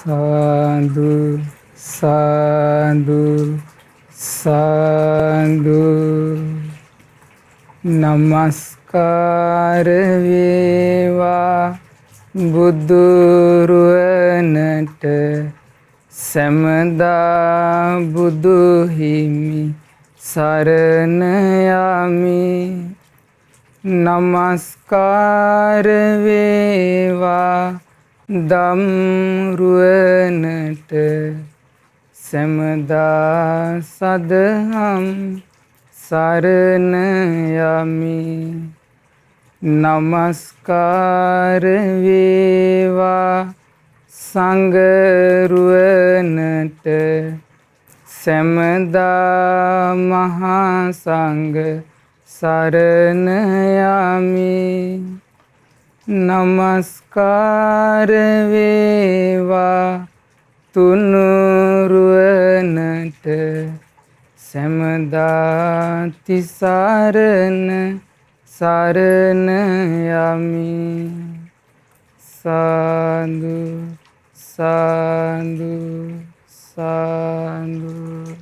සාදු සාදු සාදු නමස්කාර වේවා බුදුරුවනට සැමදා බුදු හිමි සරණ යමි. නමස්කාර වේවා ධම්රුවනට සැමදා සදහම් සරණ යමි. නමස්කාර වේවා සංඝරුවනට සැමදා මහා සංඝ සරණ යමි. නමස්කාර වේවා තුනුරුවනට සැමදා තිසරණ සරණ යමි. සාදු සාදු සාදු.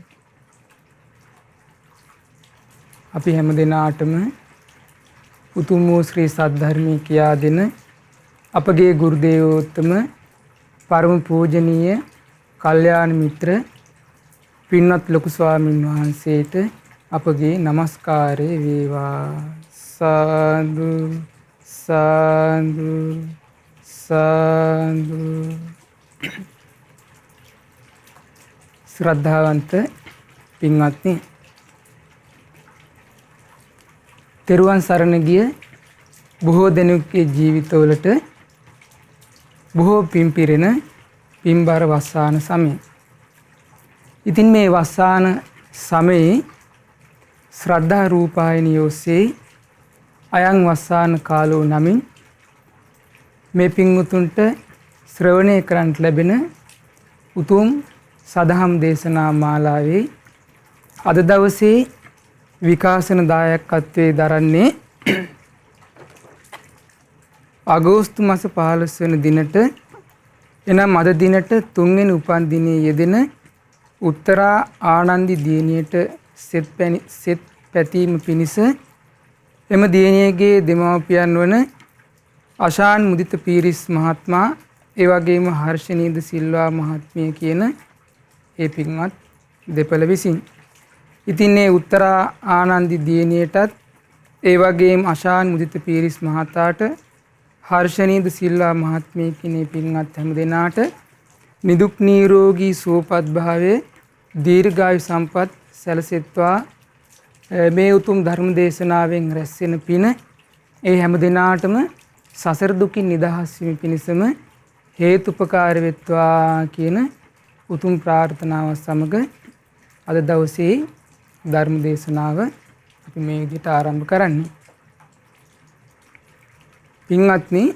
අපි හැම දිනාටම උතුම් වූ ශ්‍රී සද්ධර්මී කියා දෙන අපගේ ගුරු දේවෝත්තම පරම පූජනීය කල්යාණ මිත්‍ර පින්වත් ලොකු ස්වාමීන් වහන්සේට අපගේ নমස්කාරය වේවා. සාදු සාදු සාදු. ශ්‍රද්ධාවන්ත පින්වත්නි, තෙරුවන් සරණ ගිය බොහෝ දෙනෙකුගේ ජීවිතවලට බොහෝ පින් පිරෙන පින්බර වස්සාන සමය. ඉතින් මේ වස්සාන සමයේ ශ්‍රද්ධා රූපායනිය ඔස්සේ අයං වස්සාන කාලෝ නමින් මේ පින්වතුන්ට ශ්‍රවණය කරන්නට ලැබෙන උතුම් සදහම් දේශනා මාලාවේ අද දවසේ විකාශන දායකත්වයේ දරන්නේ අගෝස්තු මාස 15 වෙනි දිනට එනම් අද දිනට 3 වෙනි උපන් දිනයේ යෙදෙන උත්තරා ආනන්දි දියණියට සෙත් පැතීම පිණිස එම දියණියගේ දෙමාපියන් වන අශාන් මුදිත පීරිස් මහත්මයා ඒ වගේම හර්ෂනීද සිල්වා මහත්මිය කියන ඒ පින්වත් දෙපළ විසින් ඉතින් මේ උත්තරා ආනන්දි දියණියටත් ඒ වගේම අශාන් මුදිත පීරිස් මහතාට හර්ෂනීද සිල්වා මහත්මිය කියන පින්වත් හැම දෙනාට නිදුක් නිරෝගී සුවපත් භාවයේ දීර්ඝායු සම්පත් සැලසෙත්වා. මේ උතුම් ධර්ම දේශනාවෙන් රැස් වෙන පින ඒ හැම දිනාටම සසර දුකින් නිදහස් වීම පිණිසම හේතුපකාර වෙත්වා කියන උතුම් ප්‍රාර්ථනාව සමග අද දවසේ ධර්ම දේශනාව අපි මේ විදිහට ආරම්භ කරන්නේ. පින්වත්නි,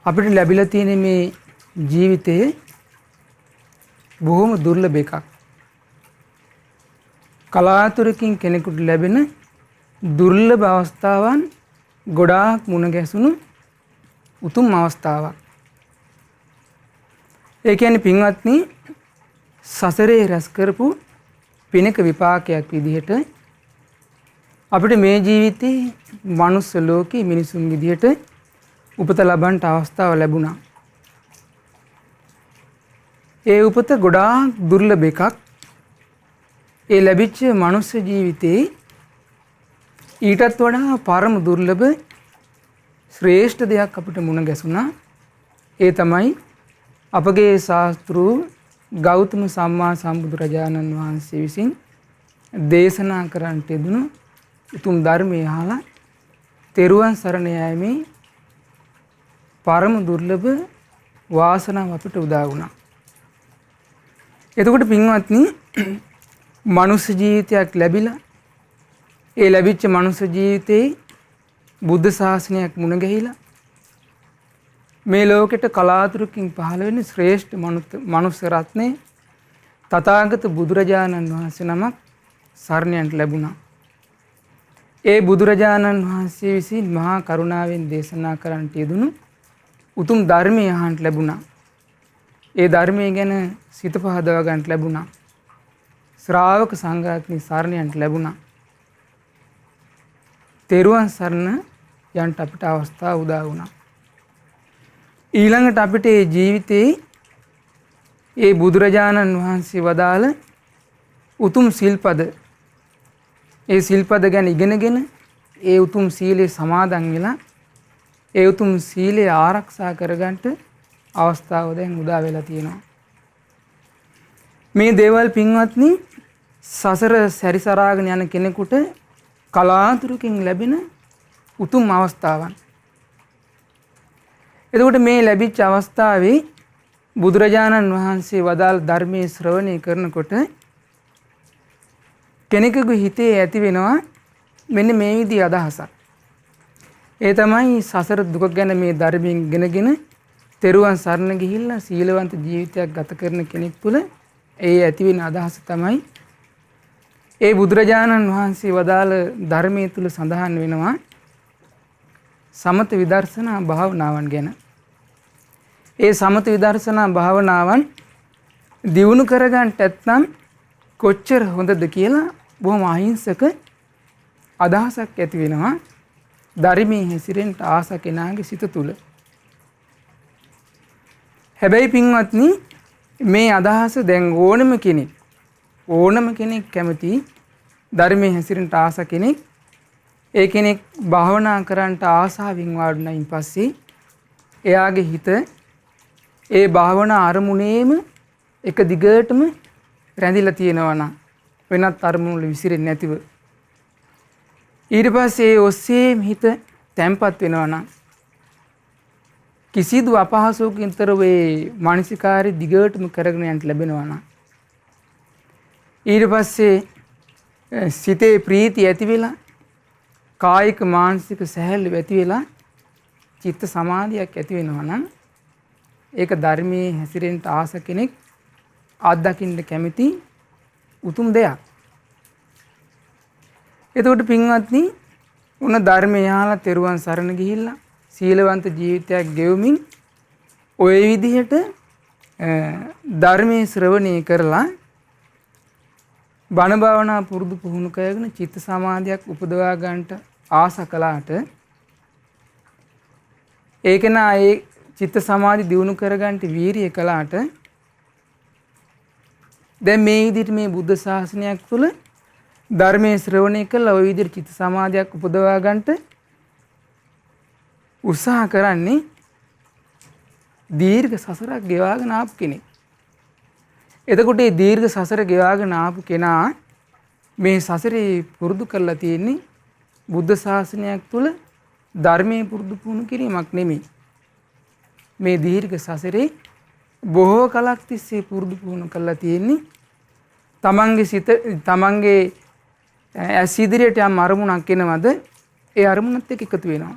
අපිට ලැබිලා තියෙන මේ ජීවිතයේ බොහොම දුර්ලභ එකක්. කලාතුරකින් කෙනෙකුට ලැබෙන දුර්ලභ අවස්ථාවන් ගොඩාක් මුණ ගැසුණු උතුම් අවස්ථාවක්. ඒ කියන්නේ පින්වත්නි, සසරේ රැස් කරපු පිනක විපාකයක් විදිහට අපිට මේ ජීවිතේ මනුස්ස ලෝකේ මිනිසුන් විදිහට උපත ලබන්නට අවස්ථාව ලැබුණා. ඒ උපත ගොඩාක් දුර්ලභ එකක්. ඒ ලැබිච්ච මනුස්ස ජීවිතේ ඊටත් වඩා පරම දුර්ලභ ශ්‍රේෂ්ඨ දෙයක් අපිට මුණ ගැසුණා. ඒ තමයි අපගේ ශාස්ත්‍රූ ගෞතම සම්මා සම්බුදුරජාණන් වහන්සේ විසින් දේශනා කරන්නට යෙදුණු උතුම් ධර්මය අහලා තෙරුවන් සරණ යෑමේ පරම දුර්ලභ වාසනාව අපිට උදා වුණා. එතකොට පින්වත්නි, මනුෂ්‍ය ජීවිතයක් ලැබිලා ඒ ලැබිච්ච මනුෂ්‍ය ජීවිතේ බුද්ධ ශාසනයක් මුණ ගැහිලා මේ ලෝකෙට කලාතුරකින් පහළ වෙන ශ්‍රේෂ්ඨ මනුෂ්‍ය රත්නේ තථාගත බුදුරජාණන් වහන්සේ නමක් සරණයන්ට ලැබුණා. ඒ බුදුරජාණන් වහන්සේ විසින් මහා කරුණාවෙන් දේශනා කරන්නට යෙදුණු උතුම් ධර්මය අහන්නට ලැබුණා. ඒ ධර්මයේ ගැන සිත පහදවා ගන්නට ලැබුණා. ශ්‍රාවක සංඝරත්නයේ සරණ යන්නට ලැබුණා. තෙරුවන් සරණ යන්නට අපිට අවස්ථාව උදා වුණා. ඊළඟට අපිට මේ ජීවිතේ ඒ බුදුරජාණන් වහන්සේ වදාළ උතුම් සිල්පද, ඒ සිල්පද ගැන ඉගෙනගෙන ඒ උතුම් සීලේ සමාදන් වෙලා ඒ උතුම් සීලය ආරක්ෂා කරගන්නට අවස්ථාව දැන් උදා වෙලා තියෙනවා. මේ දේවල් පින්වත්නි සසර සැරිසරාගෙන යන කෙනෙකුට කලාතුරකින් ලැබෙන උතුම් අවස්ථාවන්. එතකොට මේ ලැබිච්ච අවස්ථාවේ බුදුරජාණන් වහන්සේ වදාළ ධර්මයේ ශ්‍රවණය කරනකොට කෙනෙකුගේ හිතේ ඇති වෙනවා මෙන්න මේ විදිහේ අදහසක්. ඒ තමයි සසර දුක ගැන මේ ධර්මයෙන් ඉගෙනගෙන තෙරුවන් සරණ ගිහිල්ලා සීලවන්ත ජීවිතයක් ගත කරන කෙනෙක් තුළ ඒ ඇති වෙන අදහස තමයි ඒ බුදුරජාණන් වහන්සේ වදාළ ධර්මයේ තුල සඳහන් වෙනවා සමත විදර්ශනා භාවනාවන් ගැන. ඒ සමත විදර්ශනා භාවනාවන් දියුණු කරගන්නට නැත්නම් කොච්චර හොඳද කියලා බොහොම අහිංසක අදහසක් ඇති වෙනවා ධර්මයේ හැසිරෙන්න ආස කෙනාගේ සිත තුළ. හැබැයි පින්වත්නි මේ අදහස දැන් ඕනම කෙනෙක් කැමති ධර්මයේ හැසිරෙන්න ආස කෙනෙක් ඒ කෙනෙක් භාවනා කරන්නට ආසාවෙන් වාඩුණයින් පස්සේ එයාගේ හිත ඒ භාවනා අරමුණේම එක දිගටම රැඳිලා තියෙනවා නම් වෙනත් අරමුණු වල විසිරෙන්නේ නැතිව ඊට පස්සේ ඒ ඔස්සේම හිත තැම්පත් වෙනවා නම් කිසිදු අපහසුවකින් තොරව ඒ මානසිකාරය දිගටම කරගෙන යන්න ලැබෙනවා නම් ඊට පස්සේ සිතේ ප්‍රීතිය ඇති වෙලා කායික මානසික සැහැල්ලුව ඇති වෙලා චිත්ත සමාධියක් ඇති වෙනවා නම් ඒක ධර්මයේ හැසිරෙන්න ආස කෙනෙක් අත්දකින්න කැමති උතුම් දෙයක්. එතකොට පින්වත්නි උන ධර්මය අහලා තෙරුවන් සරණ ගිහිල්ලා සීලවන්ත ජීවිතයක් ගෙවමින් ওই විදිහට ධර්මයේ ශ්‍රවණය කරලා බණ භාවනා පුරුදු පුහුණු කරගෙන චිත්ත සමාධියක් උපදවා ගන්නට ආස කළාට ඒක නා ඒ චිත්ත සමාධි දියුණු කරගන්නට වීරිය කළාට දැන් මේ විදිහට මේ බුද්ධ ශාසනයක් තුළ ධර්මයේ ශ්‍රවණය කළා ওই විදිහට චිත්ත සමාධියක් උපදවා ගන්නට උත්සාහ කරන්නේ දීර්ඝ සසරක් ගෙවාගෙන ආපු කෙනෙක්. එතකොට මේ දීර්ඝ සසර ගෙවාගෙන ආපු කෙනා මේ සසරේ පුරුදු කරලා තියෙන්නේ බුද්ධ ශාසනයක් තුළ ධර්මයේ පුරුදු පුහුණු කිරීමක් නෙමෙයි. මේ දීර්ඝ සසරේ බොහෝ කලක් තිස්සේ පුරුදු පුහුණු කරලා තියෙන්නේ තමන්ගේ ඇස් ඉදිරියට යම් අරමුණක් එනවද ඒ අරමුණත් එක්ක එකතු වෙනවා.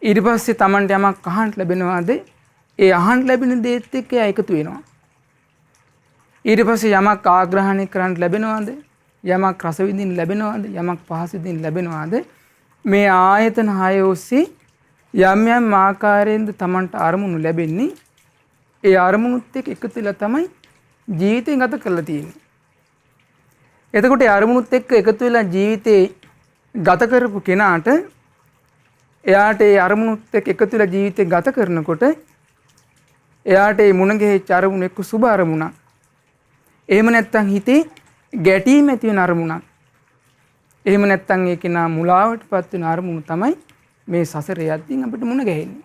ඊට පස්සේ තමන්ට යමක් අහන්න ලැබෙනවද ඒ අහන්න ලැබෙන දේත් එක්ක එයා එකතු වෙනවා. ඊට පස්සේ යමක් ආග්‍රහණය කරන්න ලැබෙනවද යමක් රස විඳින්න ලැබෙනවද යමක් පහස විඳින්න ලැබෙනවද මේ ආයතන හය ඔස්සේ යම් යම් ආකාරයෙන්ද තමන්ට අරමුණු ලැබෙන්නේ ඒ අරමුණුත් එක්ක එකතු වෙලා තමයි ජීවිතය ගත කරලා තියෙන්නේ. එතකොට ඒ අරමුණුත් එක්ක එකතු වෙලා ජීවිතේ ගත කරපු කෙනාට එයාට ඒ අරමුණුත් එක්ක එකතු වෙලා ජීවිතේ ගත කරනකොට එයාට මේ මුණ ගැහිච්ච අරමුණ එක්ක සුබ අරමුණක් එහෙම නැත්නම් හිතේ ගැටීම ඇති වෙන අරමුණක් එහෙම නැත්නම් ඒ කෙනා මුලාවටපත් වෙන අරමුණු තමයි මේ සසර යද්දී අපිට මුණ ගැහෙන්නේ.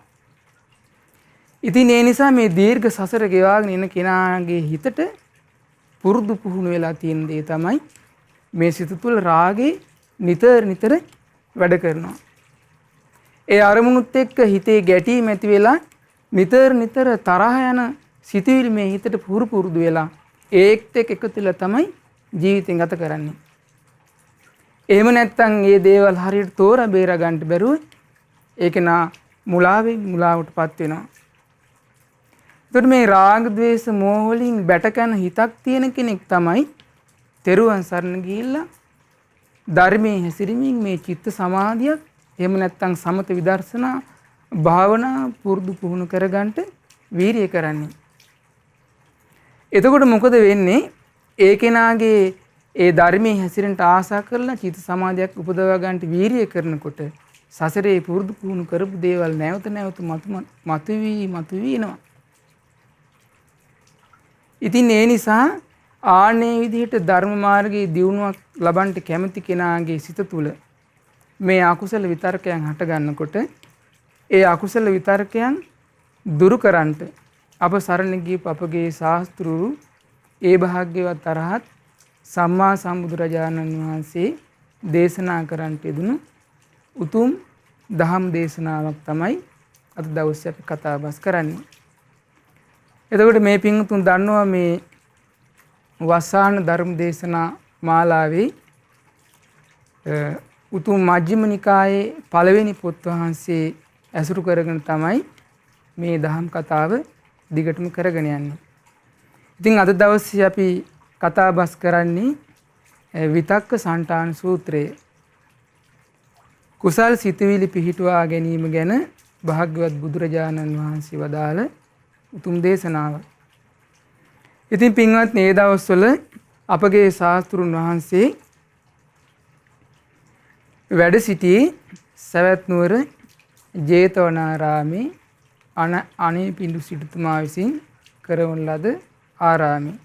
ඉතින් ඒ නිසා මේ දීර්ඝ සසර ගෙවාගෙන එන කෙනාගේ හිතට පුරුදු පුහුණු වෙලා තියෙන දේ තමයි මේ සිත තුළ රාගේ නිතර වැඩ කරනවා. ඒ අරමුණුත් එක්ක හිතේ ගැටීම ඇති වෙලා නිතර තරහ යන සිතුවිලි මේ හිතට පුරුදු වෙලා ඒත් එක්ක එකතු වෙලා තමයි ජීවිතෙන් ගත කරන්නේ. එහෙම නැත්නම් මේ දේවල් හරියට තෝරා බේරා ගන්න බැරුව ඒක නා මුලාවටපත් වෙනවා. එතකොට මේ රාග ద్వේෂ මෝහ වලින් බැටකන හිතක් තියෙන කෙනෙක් තමයි තෙරුවන් සරණ ගිහිල්ලා ධර්මයේ හැසිරීමෙන් මේ චිත්ත සමාධියක් එහෙම නැත්නම් සමත විදර්ශනා භාවනා පුරුදු පුහුණු කරගන්නට වීරිය කරන්නේ. එතකොට මොකද වෙන්නේ? ඒ කෙනාගේ ඒ ධර්මයේ හැසිරෙන්න ආසා කරලා චිත්ත සමාධියක් උපදවා ගන්නට වීරිය කරනකොට සසරේ පුරුදු පුහුණු කරපු දේවල් නැවත නැවත මතුවී එනවා. ඉතින් ඒ නිසා ආන්නේ විදිහට ධර්ම මාර්ගයේ දියුණුවක් ලබන්නට කැමති කෙනාගේ සිත තුළ මේ අකුසල විතර්කයන් හට ගන්නකොට ඒ අකුසල විතර්කයන් දුරු කරන්නට අප සරණ ගියපු අපගේ ශාස්ත්‍රූරු ඒ භාග්‍යවත් අරහත් සම්මා සම්බුදුරජාණන් වහන්සේ දේශනා කරන්නට යෙදුණු උතුම් දහම් දේශනාවක් තමයි අද දවසේ අපි කතා බස් කරන්නේ. එතකොට මේ පින්තුන් දන්නවා මේ වසාන ධර්ම දේශනා මාලාවේ උතුම් මජ්ක්‍ධිම නිකායේ පළවෙනි පොත් වහන්සේ ඇසුරු කරගෙන තමයි මේ දහම් කතාව දිගටම කරගෙන යන්නේ. ඉතින් අද දවසේ අපි කතා බස් කරන්නේ විතක්ක සන්තාන සූත්‍රය. කුසල් සිතුවිලි පිහිටුවා ගැනීම ගැන භාග්‍යවත් බුදුරජාණන් වහන්සේ වදාළ උතුම් දේශනාව. ඉතින් පින්වත් මේ දවස්වල අපගේ ශාස්ත්‍රුන් වහන්සේ වැඩ සිටියේ සවැත් නුවර ජේතවනාරාමේ අනේපිඬු සිටුතුමා විසින් කරවන ලද ආරාමේ.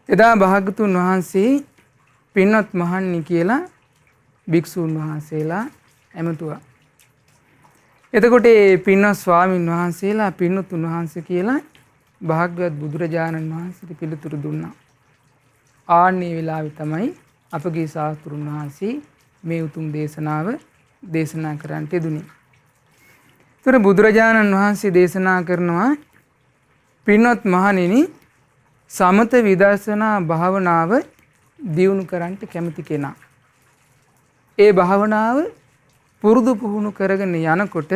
එදා භාග්‍යතුන් වහන්සේ පින්වත් මහන්නි කියලා භික්ෂූන් වහන්සේලා ඇමතුවා. එතකොට මේ පින්වත් ස්වාමින් වහන්සේලා පින්වතුන් වහන්සේ කියලා භාග්‍යවත් බුදුරජාණන් වහන්සේට පිළිතුරු දුන්නා. ආන්නේ වෙලාවේ තමයි අපගේ ශාස්ත්‍රුන් වහන්සේ මේ උතුම් දේශනාව දේශනා කරන්නට යෙදුනේ. ඒතර බුදුරජාණන් වහන්සේ දේශනා කරනවා පින්වත් මහණෙනි සමත විදර්ශනා භාවනාව දියුණු කරන්නට කැමති කෙනා ඒ භාවනාව පුරුදු පුහුණු කරගෙන යනකොට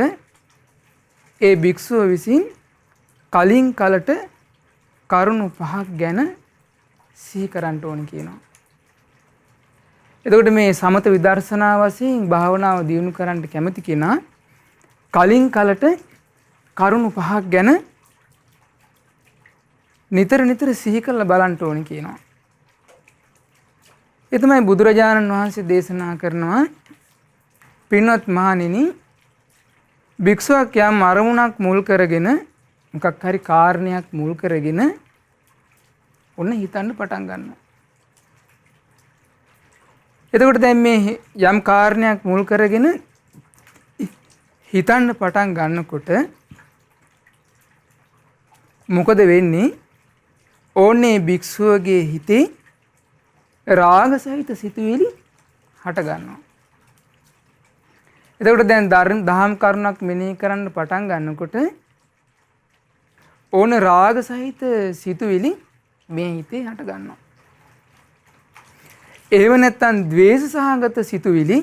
ඒ භික්ෂුව විසින් කලින් කලට කරුණු 5ක් ගැන සිහි කරන්න ඕන කියනවා. එතකොට මේ සමත විදර්ශනා වශයෙන් භාවනාව දියුණු කරන්න කැමති කෙනා කලින් කලට කරුණු 5ක් ගැන නිතර නිතර සිහි කරලා බලන්න ඕන කියනවා. ඒ තමයි බුදුරජාණන් වහන්සේ දේශනා කරනවා පින්වත් මහණෙනි භික්ෂුවක් යම් අරමුණක් මුල් කරගෙන මොකක් හරි කාරණයක් මුල් කරගෙන ඔන්න හිතන්න පටන් ගන්නවා. එතකොට දැන් මේ යම් කාරණයක් මුල් කරගෙන හිතන්න පටන් ගන්නකොට මොකද වෙන්නේ? ඕනේ භික්ෂුවගේ හිතේ රාග සහිත සිතුවිලි හට ගන්නවා. එතකොට දැන් දහම් කරුණක් මෙනෙහි කරන්න පටන් ගන්නකොට ඕන රාග සහිත සිතුවිලි මේ හිතේ හට ගන්නවා. එහෙම නැත්නම් ද්වේෂ සහගත සිතුවිලි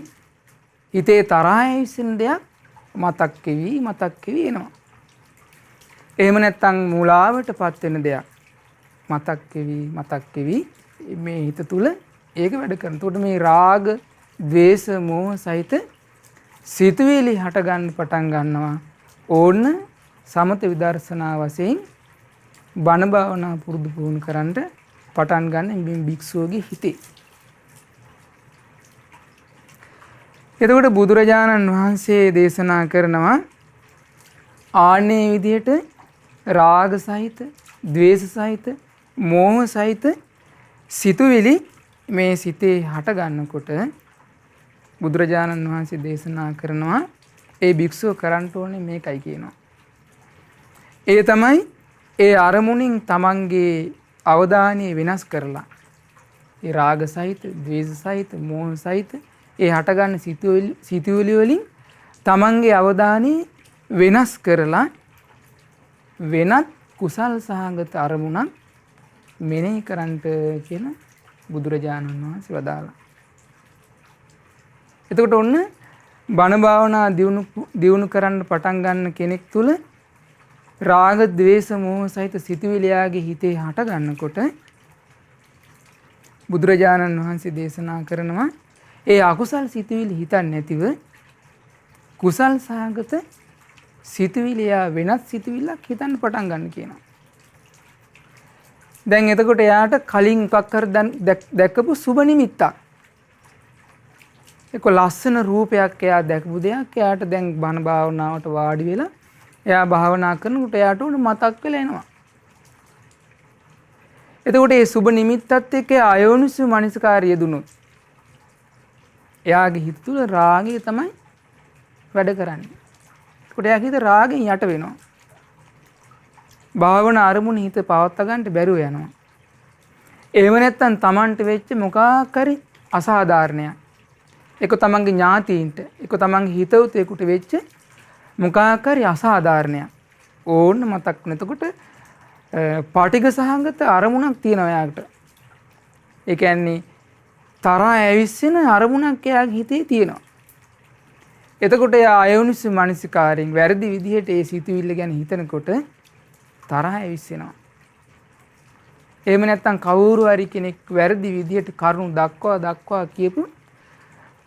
හිතේ තරහ ඇවිස්සෙන දෙයක් මතක් වෙවි එනවා. එහෙම නැත්නම් මුලාවටපත් වෙන දෙයක් මතක් වෙවි මේ හිත තුල ඒක වැඩ කරනවා. එතකොට මේ රාග, ද්වේෂ, මෝහ සහිත සිතුවිලි හට ගන්න පටන් ගන්නවා. ඕන්න සමත විදර්ශනා වශයෙන් බණ භාවනා පුරුදු පුහුණු කරන්න පටන් ගන්න මේ භික්ෂුවගේ හිතේ. එතකොට බුදුරජාණන් වහන්සේ දේශනා කරනවා ආන්නේ විදිහට රාග සහිත, ද්වේෂ සහිත, මෝහ සහිත සිතුවිලි මේ සිතේ හට ගන්නකොට බුදුරජාණන් වහන්සේ දේශනා කරනවා ඒ භික්ෂුව කරන්න ඕනේ මේකයි කියනවා. ඒ තමයි ඒ අරමුණින් තමන්ගේ අවධානය වෙනස් කරලා ඒ රාග සහිත, ද්වේෂ සහිත, මෝහ සහිත ඒ හටගන්න සිතුවිලි වලින් තමන්ගේ අවධානය වෙනස් කරලා වෙනත් කුසල් සහගත අරමුණක් මෙනෙහි කරන්නට කියලා බුදුරජාණන් වහන්සේ වදාළා. එතකොට ඔන්න බණ භාවනා දියුණු කරන්න පටන් ගන්න කෙනෙක් තුල රාග, ද්වේෂ, මෝහ සහිත සිතුවිලියාගේ හිතේ හට ගන්නකොට බුදුරජාණන් වහන්සේ දේශනා කරනවා ඒ අකුසල් සිතුවිලි හිතන්නේ නැතිව කුසල් සහගත සිතුවිලියා වෙනත් සිතුවිල්ලක් හිතන්න පටන් ගන්න කියනවා. දැන් එතකොට එයාට කලින් එකක් හරි දැක්කපු සුබ නිමිත්තක්. ඒක ලස්සන රූපයක් එයා දැකපු දෙයක් එයාට දැන් බණ භාවනාවට වාඩි වෙලා එයා භාවනා කරනකොට එයාට උන මතක් වෙලා එනවා. එතකොට මේ සුබ නිමිත්තත් එක්ක අයෝනිසු මනසිකාරය දුනොත් එයාගේ හිත තුළ රාගය තමයි වැඩ කරන්නේ. ඒකට එයාගේ හිත රාගෙන් යට වෙනවා. භාවනා අරමුණ හිත පවත්වා ගන්නට බැරුව යනවා. එහෙම නැත්නම් Tamanට වෙච්ච මොකක් හරි අසාධාරණයක්. ඒක තමන්ගේ ඥාතීන්ට, ඒක තමන්ගේ හිතවතෙකුට වෙච්ච මොකක් හරි අසාධාරණයක්. ඕන්න මතක් වෙනකොට පාටික සහගත අරමුණක් තියෙනවා එයාට. ඒ කියන්නේ තරහා ඇවිස්සෙන අරමුණක් එයාගේ හිතේ තියෙනවා. එතකොට එයා අයෝනිසු මනසිකාරයෙන් වැරදි විදිහට ඒ සිතුවිල්ල ගැන හිතනකොට තරහ ඇවිස්සෙනවා. එහෙම නැත්නම් කවුරු හරි කෙනෙක් වැරදි විදිහට කරුණු දක්වා කියපු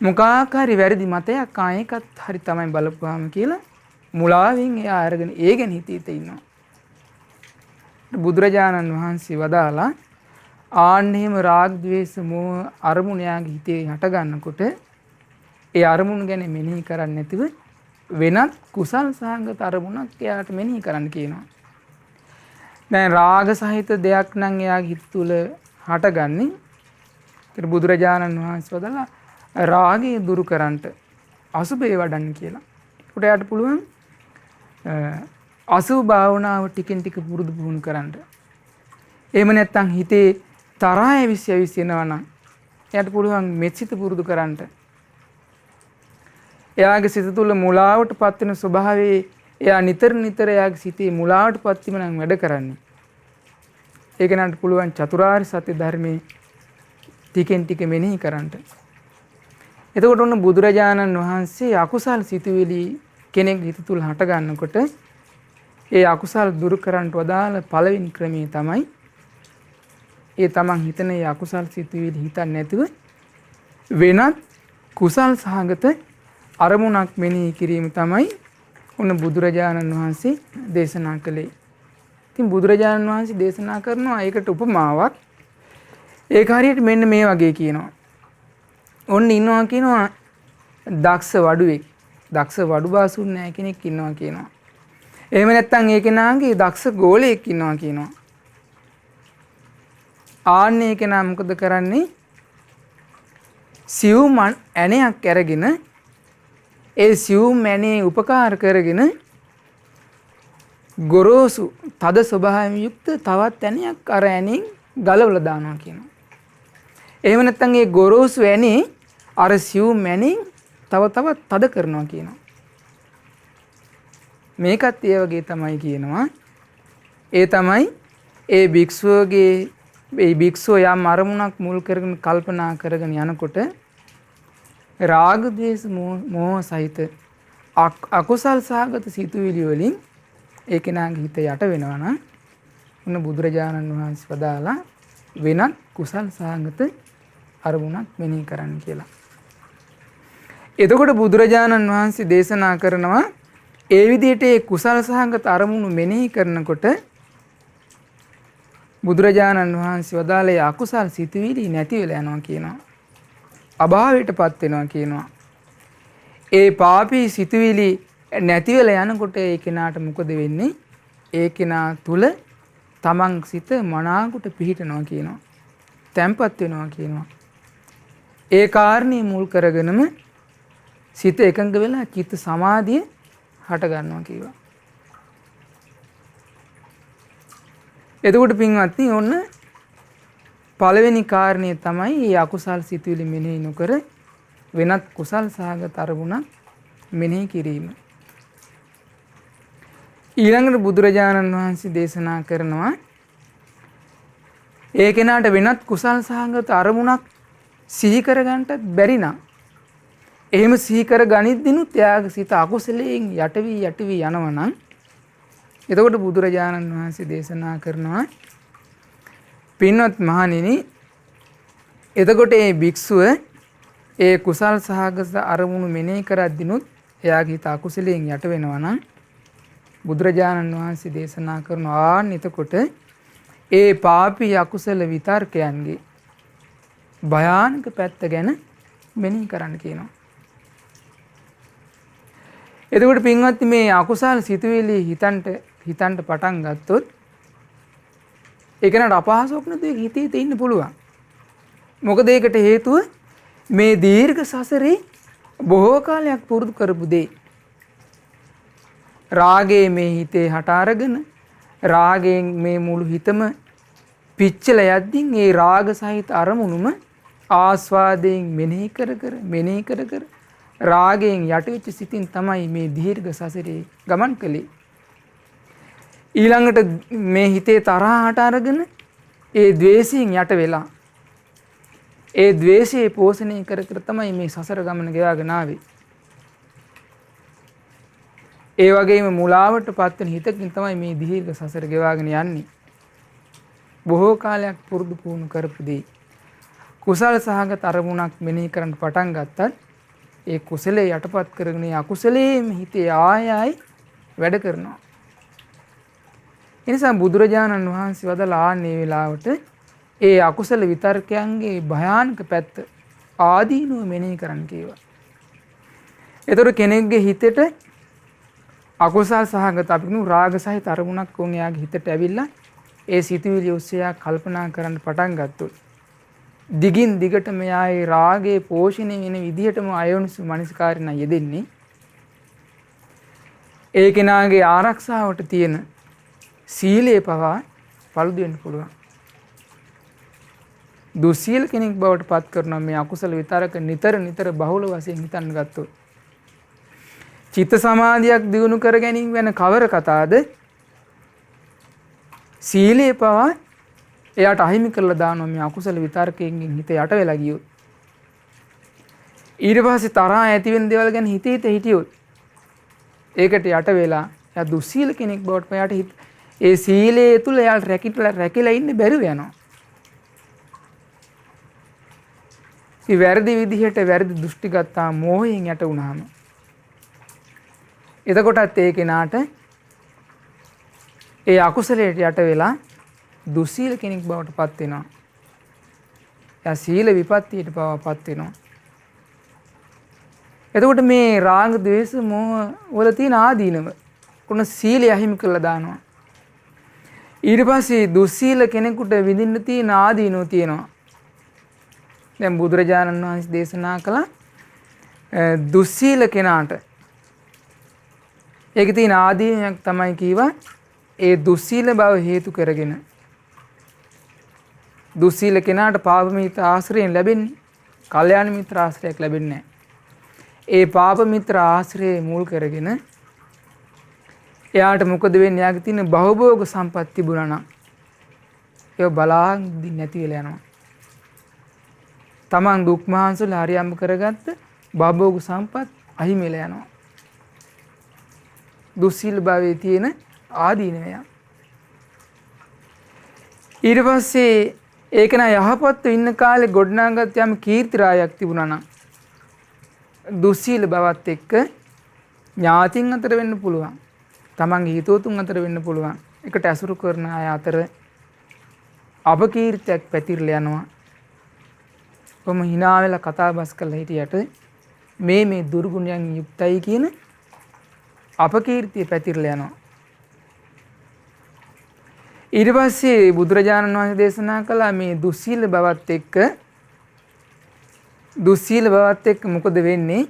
මොකක් හරි වැරදි මතයක් ආයෙකත් හරි තමයි බලපුවාම කියලා මුලාවෙන් එයා අරගෙන ඒ ගැන හිතීත ඉන්නවා. බුදුරජාණන් වහන්සේ වදාලා ආන්නේම රාග ద్వේෂ මෝහ අරමුණ යාගේ හිතේ හට ගන්නකොට ඒ අරමුණ ගැන මෙනෙහි කරන්නේ නැතිව වෙනත් කුසල් සහගත අරමුණක් එයාට මෙනෙහි කරන්න කියනවා. දැන් රාග සහිත දෙයක් නම් එයාගේ හිත තුළ හටගන්නේ. ඒත් බුදුරජාණන් වහන්සේ වදාලා රාගය දුරු කරන්නට අසුභේ වඩන්න කියලා. ඒකට එයාට පුළුවන් අසුභ භාවනාව ටිකෙන් ටික පුරුදු පුහුණු කරන්න. එහෙම නැත්නම් හිතේ තරහ ඇවිස්සෙනවා නම් එයාට පුළුවන් මෙත්සිත පුරුදු කරන්න. එයාගේ සිත තුළ මුලාවටපත් වෙන ස්වභාවයේ එයා නිතර එයාගේ සිතේ මුලාවටපත් වීම නම් වැඩ කරන්නේ. ඒක නට පුළුවන් චතුරාර්ය සත්‍ය ධර්මයේ ටිකෙන් ටික මෙනෙහි කරන්න. එතකොට ඔන්න බුදුරජාණන් වහන්සේ අකුසල් සිතුවිලි කෙනෙක් හිත තුළ හට ගන්නකොට ඒ අකුසල් දුරු කරන්නට වදාළ පළවෙනි ක්‍රමය තමයි ඒ තමන් හිතන ඒ අකුසල් සිතුවිලි හිතන්නේ නැතිව වෙනත් කුසල් සහගත අරමුණක් මෙනෙහි කිරීම තමයි ඔන්න බුදුරජාණන් වහන්සේ දේශනා කළේ. ඉතින් බුදුරජාණන් වහන්සේ දේශනා කරනවා ඒකට උපමාවක්. ඒක හරියට මෙන්න මේ වගේ කියනවා. ඔන්න ඉන්නවා කියනවා දක්ෂ වඩුවෙක්. දක්ෂ වඩු බාසුන් නැහැ කෙනෙක් ඉන්නවා කියනවා. එහෙම නැත්නම් ඒ කෙනාගේ දක්ෂ ගෝලයෙක් ඉන්නවා කියනවා. ආන්නේ කෙනා මොකද කරන්නේ? සිව්මන් ඇණයක් අරගෙන ඒ සිව්ම ඇණේ උපකාර කරගෙන ගොරෝසු තද ස්වභාවයෙන් යුක්ත තවත් ඇණයක් අර ඇණෙන් ගලවලා දානවා කියනවා. එහෙම නැත්නම් ඒ ගොරෝසු ඇණේ අර සිව්ම ඇණෙන් තවත් තද කරනවා කියනවා. මේකත් ඒ වගේ තමයි කියනවා. ඒ තමයි ඒ භික්ෂුව යම් අරමුණක් මුල් කරගෙන කල්පනා කරගෙන යනකොට රාග ద్వේෂ මෝහ සහිත අකුසල් සහගත සිතුවිලි වලින් ඒ කෙනාගේ හිත යට වෙනවා නම් උන්න බුදුරජාණන් වහන්සේ වදාලා වෙනත් කුසල් සහගත අරමුණක් මෙනෙහි කරන්න කියලා. එතකොට බුදුරජාණන් වහන්සේ දේශනා කරනවා ඒ විදිහට ඒ කුසල් සහගත අරමුණු මෙනෙහි කරනකොට බුදුරජාණන් වහන්සේ වදාළේ අකුසල් සිතුවිලි නැති වෙලා යනවා කියනවා. අභාවයටපත් වෙනවා කියනවා. ඒ පාපී සිතුවිලි නැති වෙලා යනකොට ඒ කෙනාට මොකද වෙන්නේ? ඒ කෙනා තුල තමන් සිත මනාකොට පිහිටනවා කියනවා. තැම්පත් වෙනවා කියනවා. ඒ කාරණේ මුල් කරගෙනම සිත එකඟ වෙලා චිත්ත සමාධිය හට ගන්නවා කියනවා. එතකොට පින්වත්නි ඔන්න පළවෙනි කාරණේ තමයි මේ අකුසල් සිතුවිලි මෙනෙහි නොකර වෙනත් කුසල් සහගත අරමුණක් මෙනෙහි කිරීම. ඊළඟට බුදුරජාණන් වහන්සේ දේශනා කරනවා ඒ කෙනාට වෙනත් කුසල් සහගත අරමුණක් සිහි කරගන්නත් බැරි නම් එහෙම සිහි කර ගනිද්දිනුත් එයාගේ සිත අකුසලයෙන් යට වී යනවා නම් එතකොට බුදුරජාණන් වහන්සේ දේශනා කරනවා පින්වත් මහණෙනි එතකොට මේ භික්ෂුව ඒ කුසල් සහගත අරමුණු මෙනෙහි කරද්දිනුත් එයාගේ හිත අකුසලයෙන් යට වෙනවා නම් බුදුරජාණන් වහන්සේ දේශනා කරනවා එතකොට ඒ පාපී අකුසල විතර්කයන්ගේ භයානක පැත්ත ගැන මෙනෙහි කරන්න කියනවා. එතකොට පින්වත්නි මේ අකුසල සිතුවිලි හිතන්ට පටන් ගත්තොත් ඒක නට අපහසුයක් නැතුව හිතේ ඉන්න පුළුවන්. මොකද ඒකට හේතුව මේ දීර්ඝ සසරේ බොහෝ කාලයක් පුරුදු කරපු දේ. රාගයේ මේ හිතේ හට අරගෙන රාගයෙන් මේ මුළු හිතම පිච්චලා යද්දී ඒ රාග සහිත අරමුණුම ආස්වාදයෙන් මෙනෙහි කර කර රාගයෙන් යටවෙච්ච සිතින් තමයි මේ දීර්ඝ සසරේ ගමන් කළේ. ඊළඟට මේ හිතේ තරහට අරගෙන ඒ ද්වේෂයෙන් යට වෙලා ඒ ද්වේෂයේ පෝෂණය කර කර තමයි මේ සසර ගමන ගෙවාගෙන ආවේ. ඒ වගේම මුලාවට පත්වෙන හිතකින් තමයි මේ දීර්ඝ සසර ගෙවාගෙන යන්නේ. බොහෝ කාලයක් පුරුදු පුහුණු කරපු දේ කුසල සහගත අරමුණක් මෙනෙහි කරන්න පටන් ගත්තත් ඒ කුසලයේ යටපත් කරගෙන අකුසලයේම හිතේ ආයයි වැඩ කරනවා. ඒ නිසා බුදුරජාණන් වහන්සේ වදාළා ආන්නේ වෙලාවට ඒ අකුසල විතර්කයන්ගේ භයානක පැත්ත ආදීනව මෙනෙහි කරන්න කියවා. ඒතර කෙනෙක්ගේ හිතේට අකුසල් සහගත අපි කියමු රාග සහිත අරමුණක් වුන් එයාගේ හිතට ඇවිල්ලා ඒ සිතුවිලි ඔස්සේ කල්පනා කරන්න පටන් ගත්තොත් දිගින් දිගට මෙයා ඒ රාගයේ පෝෂණය වෙන විදිහටම අයෝනිසු මනසිකාරණ යෙදෙන්නේ ඒ කෙනාගේ ආරක්ෂාවට තියෙන සීලේ පවා පළුදු වෙන්න පුළුවන්. දුස්සීල කෙනෙක් බවට පත් කරනවා මේ අකුසල විතරක නිතර බහුල වශයෙන් හිතන්න ගත්තොත්. චිත්ත සමාධියක් දියුණු කර ගැනීම වෙන කවර කතාවද? සීලේ පවා එයාට අහිමි කරලා දානවා මේ අකුසල විතර්කයෙන් හිත යට වෙලා ගියොත්. ඊට පස්සේ තරහ ඇති වෙන දේවල් ගැන හිතේ හිටියොත් ඒකට යට වෙලා එයා දුස්සීල කෙනෙක් බවට එයාට ඒ සීලයේ තුල එයාට රැකිලා ඉන්න බැරුව යනවා. ඒ වැරදි විදිහට වැරදි දෘෂ්ටි ගත්තා මෝහයෙන් යට වුණාම එතකොටත් ඒ කෙනාට ඒ අකුසලයට යට වෙලා දුස්සීල කෙනෙක් බවට පත් වෙනවා. එයා සීල විපත්තියට පත් වෙනවා. එතකොට මේ රාග, ద్వේෂ, මෝහ වල තියෙන ආදීනව කොන සීලය අහිමි කරලා දානවා. ඊට පස්සේ දුස්සීල කෙනෙකුට විඳින්න තියෙන ආදීනව තියෙනවා. දැන් බුදුරජාණන් වහන්සේ දේශනා කළා දුස්සීල කෙනාට ඒකේ තියෙන ආදීනයක් තමයි කීවා ඒ දුස්සීල බව හේතු කරගෙන දුස්සීල කෙනාට පාප මිත්‍ර ආශ්‍රයෙන් ලැබෙන්නේ කල්යාණ මිත්‍ර ආශ්‍රයක් ලැබෙන්නේ නැහැ. ඒ පාප මිත්‍ර ආශ්‍රය මුල් කරගෙන එයාට මොකද වෙන්නේ? එයාගේ තියෙන බහුභෝග සම්පත් තිබුණා නම් ඒක බලාගෙන නැති වෙලා යනවා. තමන් දුක් මහන්සල හරියම්බ කරගත්ත බහුභෝග සම්පත් අහිමි වෙලා යනවා. දුස්සීල භාවයේ තියෙන ආදීනවය. ඊට පස්සේ ඒක නා යහපත්ව ඉන්න කාලේ ගොඩනගාගත් යම් කීර්ති රායක් තිබුණා නම් දුස්සීල බවත් එක්ක ඥාතින් අතර වෙන්න පුළුවන්. තමන්ගේ හිතවතුන් අතර වෙන්න පුළුවන්. එකට ඇසුරු කරන අය අතර අපකීර්තියක් පැතිරලා යනවා. කොහොම hina වෙලා කතා බස් කරලා හිටියට මේ දුර්ගුණයන් යුක්තයි කියන අපකීර්තිය පැතිරලා යනවා. ඊට පස්සේ බුදුරජාණන් වහන්සේ දේශනා කළා මේ දුස්සීල බවත් එක්ක මොකද වෙන්නේ?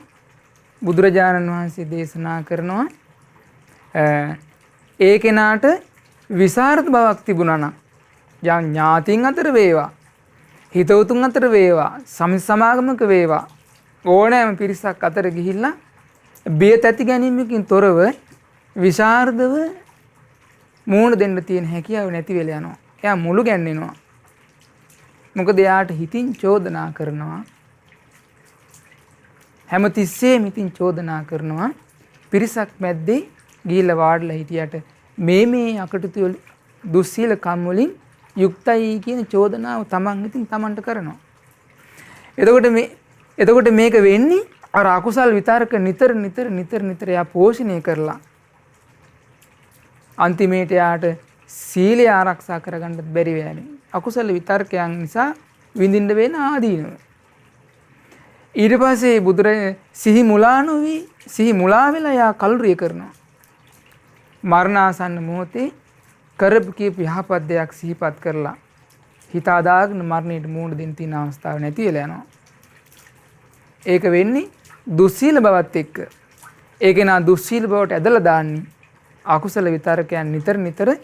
බුදුරජාණන් වහන්සේ දේශනා කරනවා ඒ කෙනාට විසරද බවක් තිබුණා නම් යම් ඥාතින් අතර වේවා හිතවතුන් අතර වේවා සමාගමක වේවා ඕනෑම පිරිසක් අතර ගිහිල්ලා බිය තැති ගැනීමකින් තොරව විසරදව මූණ දෙන්න තියෙන හැකියාව නැති වෙලා යනවා. එයා මුළු ගැන්වෙනවා. මොකද එයාට හිතින් චෝදනා කරනවා. හැමතිස්සෙම හිතින් චෝදනා කරනවා. පිරිසක් මැද්දේ ගිහිල්ලා වාඩිලා හිටියට මේ අකටුතු දුස්සීල කම් වලින් යුක්තයි කියන චෝදනාව තමන් හිතින් තමන්ට කරනවා. එතකොට මේක වෙන්නේ අර අකුසල් විතරක නිතර එයා පෝෂණය කරලා අන්තිමේට යාට සීලය ආරක්ෂා කරගන්නත් බැරි වෙන්නේ. අකුසල විතර්කයන් නිසා විඳින්න වෙන ආදීනව. ඊට පස්සේ සිහි මුලා නොවි සිහි මුලා වෙලා යා කලුරිය කරනවා. මරණාසන්න මොහොතේ කරපු කීප යහපත් දෙයක් සිහිපත් කරලා හිත අදාගෙන මරණයට මුහුණ දෙන්න තියෙන අවස්ථාව නැති වෙලා යනවා. ඒක වෙන්නේ දුස්සීල බවත් එක්ක. ඒක නා දුස්සීල බවට ඇදලා දාන්නේ අකුසල විතරකයන් නිතර නිතර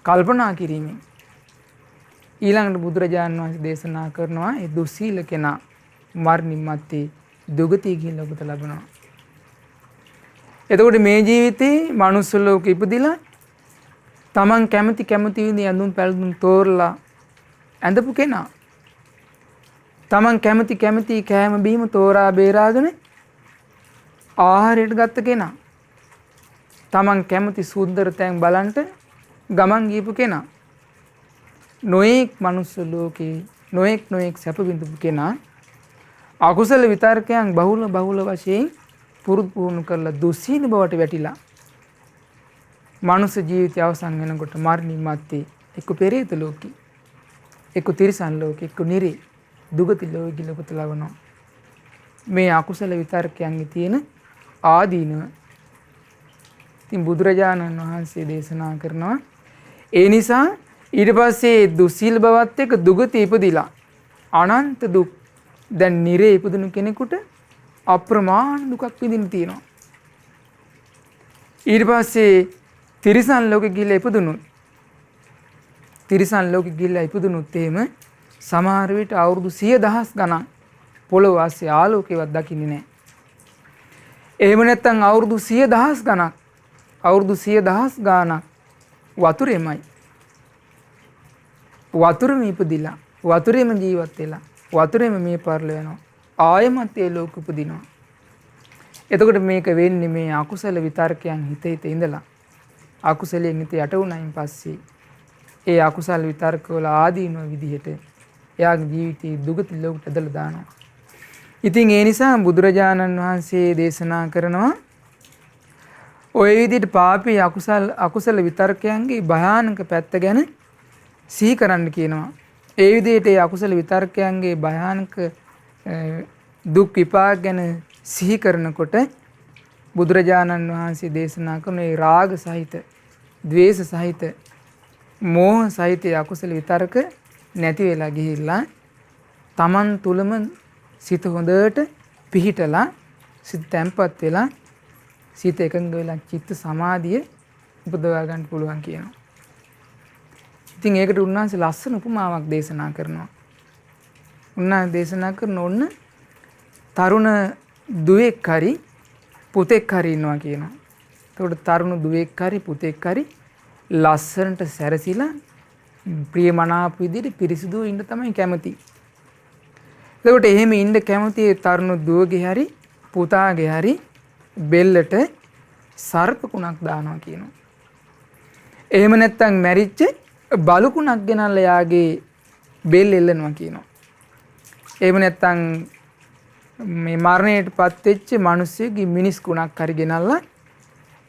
කල්පනා කිරීමෙන්. ඊළඟට බුදුරජාණන් වහන්සේ දේශනා කරනවා ඒ දුස්සීල කෙනා මරණින් මත්තේ දුගතිය කියන ලෝකත ලබනවා. එතකොට මේ ජීවිතේ මනුස්ස ලෝකෙ ඉපදිලා තමන් කැමති විදිහේ ඇඳුම් පැළඳුම් තෝරලා ඇඳපු කෙනා තමන් කැමති කෑම බීම තෝරා බේරාගෙන ආහාරයට ගත්ත කෙනා තමන් කැමති සුන්දර තැන් බලන්ට ගමන් ගියපු කෙනා නොඑක් මනුස්ස ලෝකේ නොඑක් සැප විඳපු කෙනා අකුසල විතර්කයන් බහුල වශයෙන් පුරුදු කරලා දුස්සීල බවට වැටිලා මනුස්ස ජීවිතය අවසන් වෙනකොට මරණින් මත්තේ එක්ක පෙරේත ලෝකේ එක්ක තිරිසන් ලෝකේ එක්ක නිරේ දුගති ලෝකෙ ලොකත ලබනවා. මේ අකුසල විතර්කයන්ගේ තියෙන ආදීනව ඉතින් බුදුරජාණන් වහන්සේ දේශනා කරනවා. ඒ නිසා ඊට පස්සේ දුස්සීල බවත් එක්ක දුගති ඉපදිලා අනන්ත දුක් දැන් නිරේ ඉපදුණු කෙනෙකුට අප්‍රමාණ දුකක් විඳින්න තියෙනවා. ඊට පස්සේ තිරිසන් ලෝකෙ ගිහිල්ලා ඉපදුණුත් එහෙම සමහර විට අවුරුදු 100,000 ගණන් පොළොව ආසේ ආලෝකයවත් දකින්නේ නැහැ. එහෙම නැත්නම් අවුරුදු 100,000 ගණන් වතුරෙමයි. වතුරෙම ඉපදිලා වතුරෙම ජීවත් වෙලා වතුරෙම මේ පරලෝ යනවා. ආයමත් ඒ ලෝක උපදිනවා. එතකොට මේක වෙන්නේ මේ අකුසල විතර්කයන් හිත ඉඳලා අකුසලයෙන් හිත යට වුණයින් පස්සේ ඒ අකුසල විතර්ක වල ආදීනව විදිහට එයාගේ ජීවිතේ දුගති ලෝකයට ඇදලා දානවා. ඉතින් ඒ නිසා බුදුරජාණන් වහන්සේ දේශනා කරනවා ඔය විදිහට පාපී අකුසල විතර්කයන්ගේ භයානක පැත්ත ගැන සිහි කරන්න කියනවා. ඒ විදිහට ඒ අකුසල විතර්කයන්ගේ භයානක දුක් විපාක ගැන සිහි කරනකොට බුදුරජාණන් වහන්සේ දේශනා කරන ඒ රාග සහිත, ද්වේෂ සහිත, මෝහ සහිත අකුසල විතර්ක නැති වෙලා ගිහිල්ලා තමන් තුළම සිත හොඳට පිහිටලා සිත තැම්පත් වෙලා සිත එකඟ වෙලා චිත්ත සමාධිය උපදවා ගන්න පුළුවන් කියනවා. ඉතින් ඒකට උන්වහන්සේ ලස්සන උපමාවක් දේශනා කරනවා. උන්වහන්සේ දේශනා කරන ඕන්න තරුණ දුවෙක් හරි පුතෙක් හරි ඉන්නවා කියනවා. එතකොට තරුණ දුවෙක් හරි පුතෙක් හරි ලස්සනට සැරසිලා ප්‍රියමනාප විදිහට පිරිසිදුව ඉන්න තමයි කැමති. එතකොට එහෙම ඉන්න කැමති තරුණ දුවගේ හරි පුතාගේ හරි බෙල්ලට සර්පකුණක් දානවා කියනවා. එහෙම නැත්නම් මැරිච්ච බලුකුණක් ගෙනල්ලා යාගේ බෙල්ල එල්ලනවා කියනවා. එහෙම නැත්නම් මේ මරණයටපත් වෙච්ච මිනිස්සෙගේ මිනිස් කුණක් හරි ගෙනල්ලා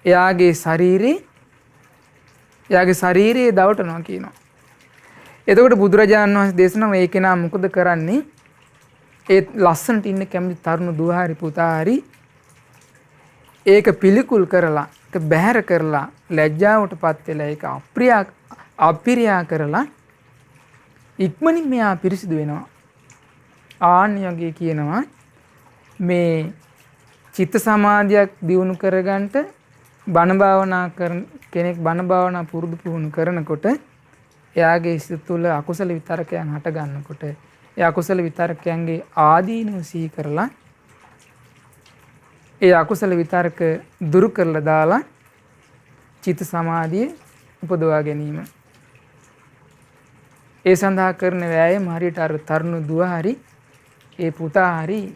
එයාගේ ශරීරයේ දවටනවා කියනවා. එතකොට බුදුරජාණන් වහන්සේ දේශනා මේ කෙනා මොකද කරන්නේ? ඒ ලස්සනට ඉන්න කැමති තරුණ දුව හරි පුතා හරි ඒක පිළිකුල් කරලා, ඒක බැහැර කරලා, ලැජ්ජාවටපත් වෙලා, ඒක අප්‍රියා කරලා ඉක්මනින් මෙයා පිරිසිදු වෙනවා. ආන්‍යගේ කියනවා මේ චිත්ත සමාධියක් දියුණු කරගන්නට බණ භාවනා කරන කෙනෙක් බණ භාවනා පුරුදු කරනකොට එයාගේ සිත තුළ අකුසල විතරකයන් හට ගන්නකොට ඒ අකුසල විතරකයන්ගේ ආදීනව සිහි කරලා ඒ අකුසල විතරක දුරු කරලා දාලා චිත්ත සමාධිය උපදවා ගැනීම. ඒ සඳහා කරන වෑයම හරියට අර තරුණ දුව හරි ඒ පුතා හරි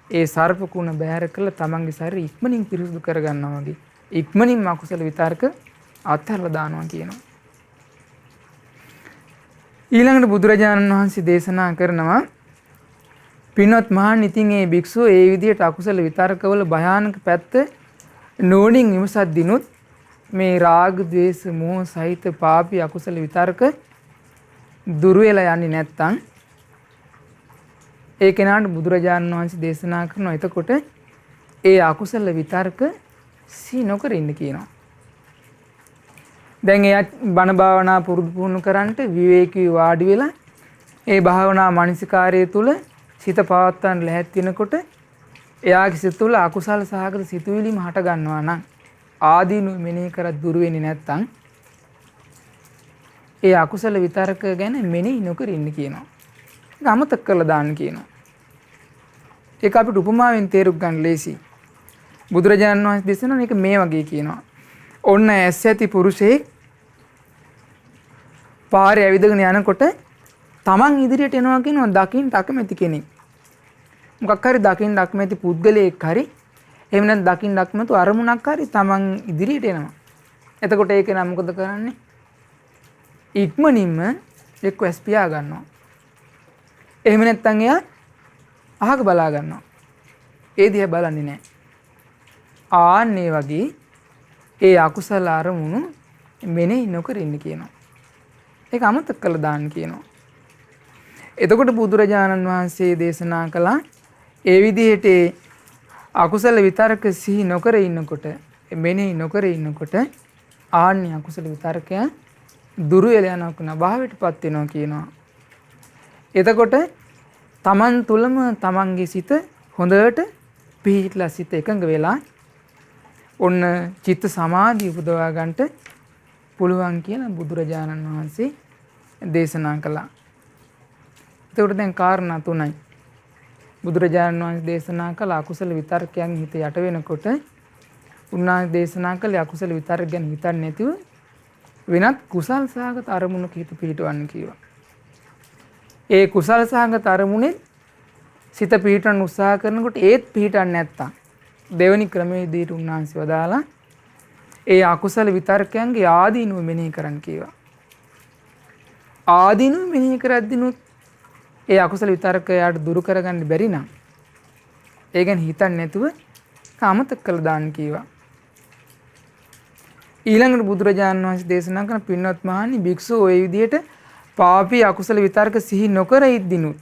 ඒ සර්ප කුණ බැහැර කළා තමන්ගේ ශරීරය ඉක්මනින් පිරිසිදු කරගන්නවා වගේ ඉක්මනින්ම අකුසල විතරක අත්හැරලා දානවා කියනවා. ඊළඟට බුදුරජාණන් වහන්සේ දේශනා කරනවා පින්වත් මහණෙනි ඉතින් මේ භික්ෂුව ඒ විදිහට අකුසල විතරකවල භයානක පැත්ත නෝනින් විමසද්දිනුත් මේ රාග, ద్వේෂ, මෝහ සහිත පාපී අකුසල විතරක දුර වෙලා යන්නේ නැත්තම් ඒ කෙනාට බුදුරජාණන් වහන්සේ දේශනා කරනවා එතකොට ඒ අකුසල විතරක සිහි නොකර ඉන්න කියනවා. දැන් එයා බණ භාවනා පුරුදු පුහුණු කරන්ට විවේකී වාඩි වෙලා ඒ භාවනා මානසිකාර්යය තුල සිත පවත්වන්න ලැහැත් වෙනකොට එයාගේ සිත තුළ අකුසල සහගත සිතුවිලිම හට ගන්නවා නම් ආදීනු මෙනෙහි කරත් දුර වෙන්නේ නැත්තම් ඒ අකුසල විතරක ගැන මෙනෙහි නොකර ඉන්න කියනවා. ඒක අමතක කරලා දාන්න කියනවා. ඒක අපිට උපමාවෙන් තේරුම් ගන්න ලේසි. බුදුරජාණන් වහන්සේ දේශනා මේක මේ වගේ කියනවා. ඔන්න ඇස් ඇති පුරුෂයෙක් පාරේ ඇවිදගෙන යනකොට තමන් ඉදිරියට එනවා කියනවා දකින්න අකමැති කෙනෙක්. මොකක් හරි දකින්න අකමැති පුද්ගලයෙක් හරි එහෙම නැත්නම් දකින්න අකමැති අරමුණක් හරි තමන් ඉදිරියට එනවා. එතකොට ඒක නම් මොකද කරන්නේ? ඉක්මනින්ම එක්ක ඇස් පියා ගන්නවා. එහෙම නැත්නම් එයා අහක බලා ගන්නවා. ඒ දිහා බලන්නේ නැහැ. ආන්නේ වගේ ඒ අකුසල අරමුණු මෙනෙහි නොකර ඉන්න කියනවා. ඒක අමතක කරලා දාන්න කියනවා. එතකොට බුදුරජාණන් වහන්සේ දේශනා කළා ඒ විදිහට අකුසල විතරක සිහි නොකර ඉන්නකොට මෙනෙහි නොකර ඉන්නකොට ආන්නේ අකුසල විතරකය දුර වෙලා යනවා භාවයටපත් වෙනවා කියනවා. එතකොට තමන් තුළම තමන්ගේ සිත හොඳට පිහිටලා සිත එකඟ වෙලා ඔන්න චිත්ත සමාධිය උපදවා ගන්නට පුළුවන් කියලා බුදුරජාණන් වහන්සේ දේශනා කළා. එතකොට දැන් කාරණා තුනයි. බුදුරජාණන් වහන්සේ දේශනා කළ අකුසල විතර්කයන් හිත යට වෙනකොට උන්වහන්සේ දේශනා කළේ අකුසල විතර්ක ගැන හිතන්නේ නැතිව වෙනත් කුසල් සහගත අරමුණක හිත පිහිටවන්න කිව්වා. ඒ කුසල් සහගත අරමුණේ සිත පිහිටවන්න උත්සාහ කරනකොට ඒත් පිහිටන්නේ නැත්තම් දෙවෙනි ක්‍රමයේදී උන්වහන්සේ වදාලා ඒ අකුසල විතර්කයන්ගේ ආදීනුව මෙනෙහි කරන්න කිව්වා. ආදීනුව මෙනෙහි කරද්දිනුත් ඒ අකුසල විතර්කයට දුරු කරගන්න බැරි නම් ඒ ගැන හිතන්නේ නැතුව කාමතක කළා දාන්න කිව්වා. ඊළඟට බුදුරජාණන් වහන්සේ දේශනා කරන පින්වත් මහණනි භික්ෂුව ওই විදිහට පාපී අකුසල විතර්ක සිහි නොකර ඉද්දිනුත්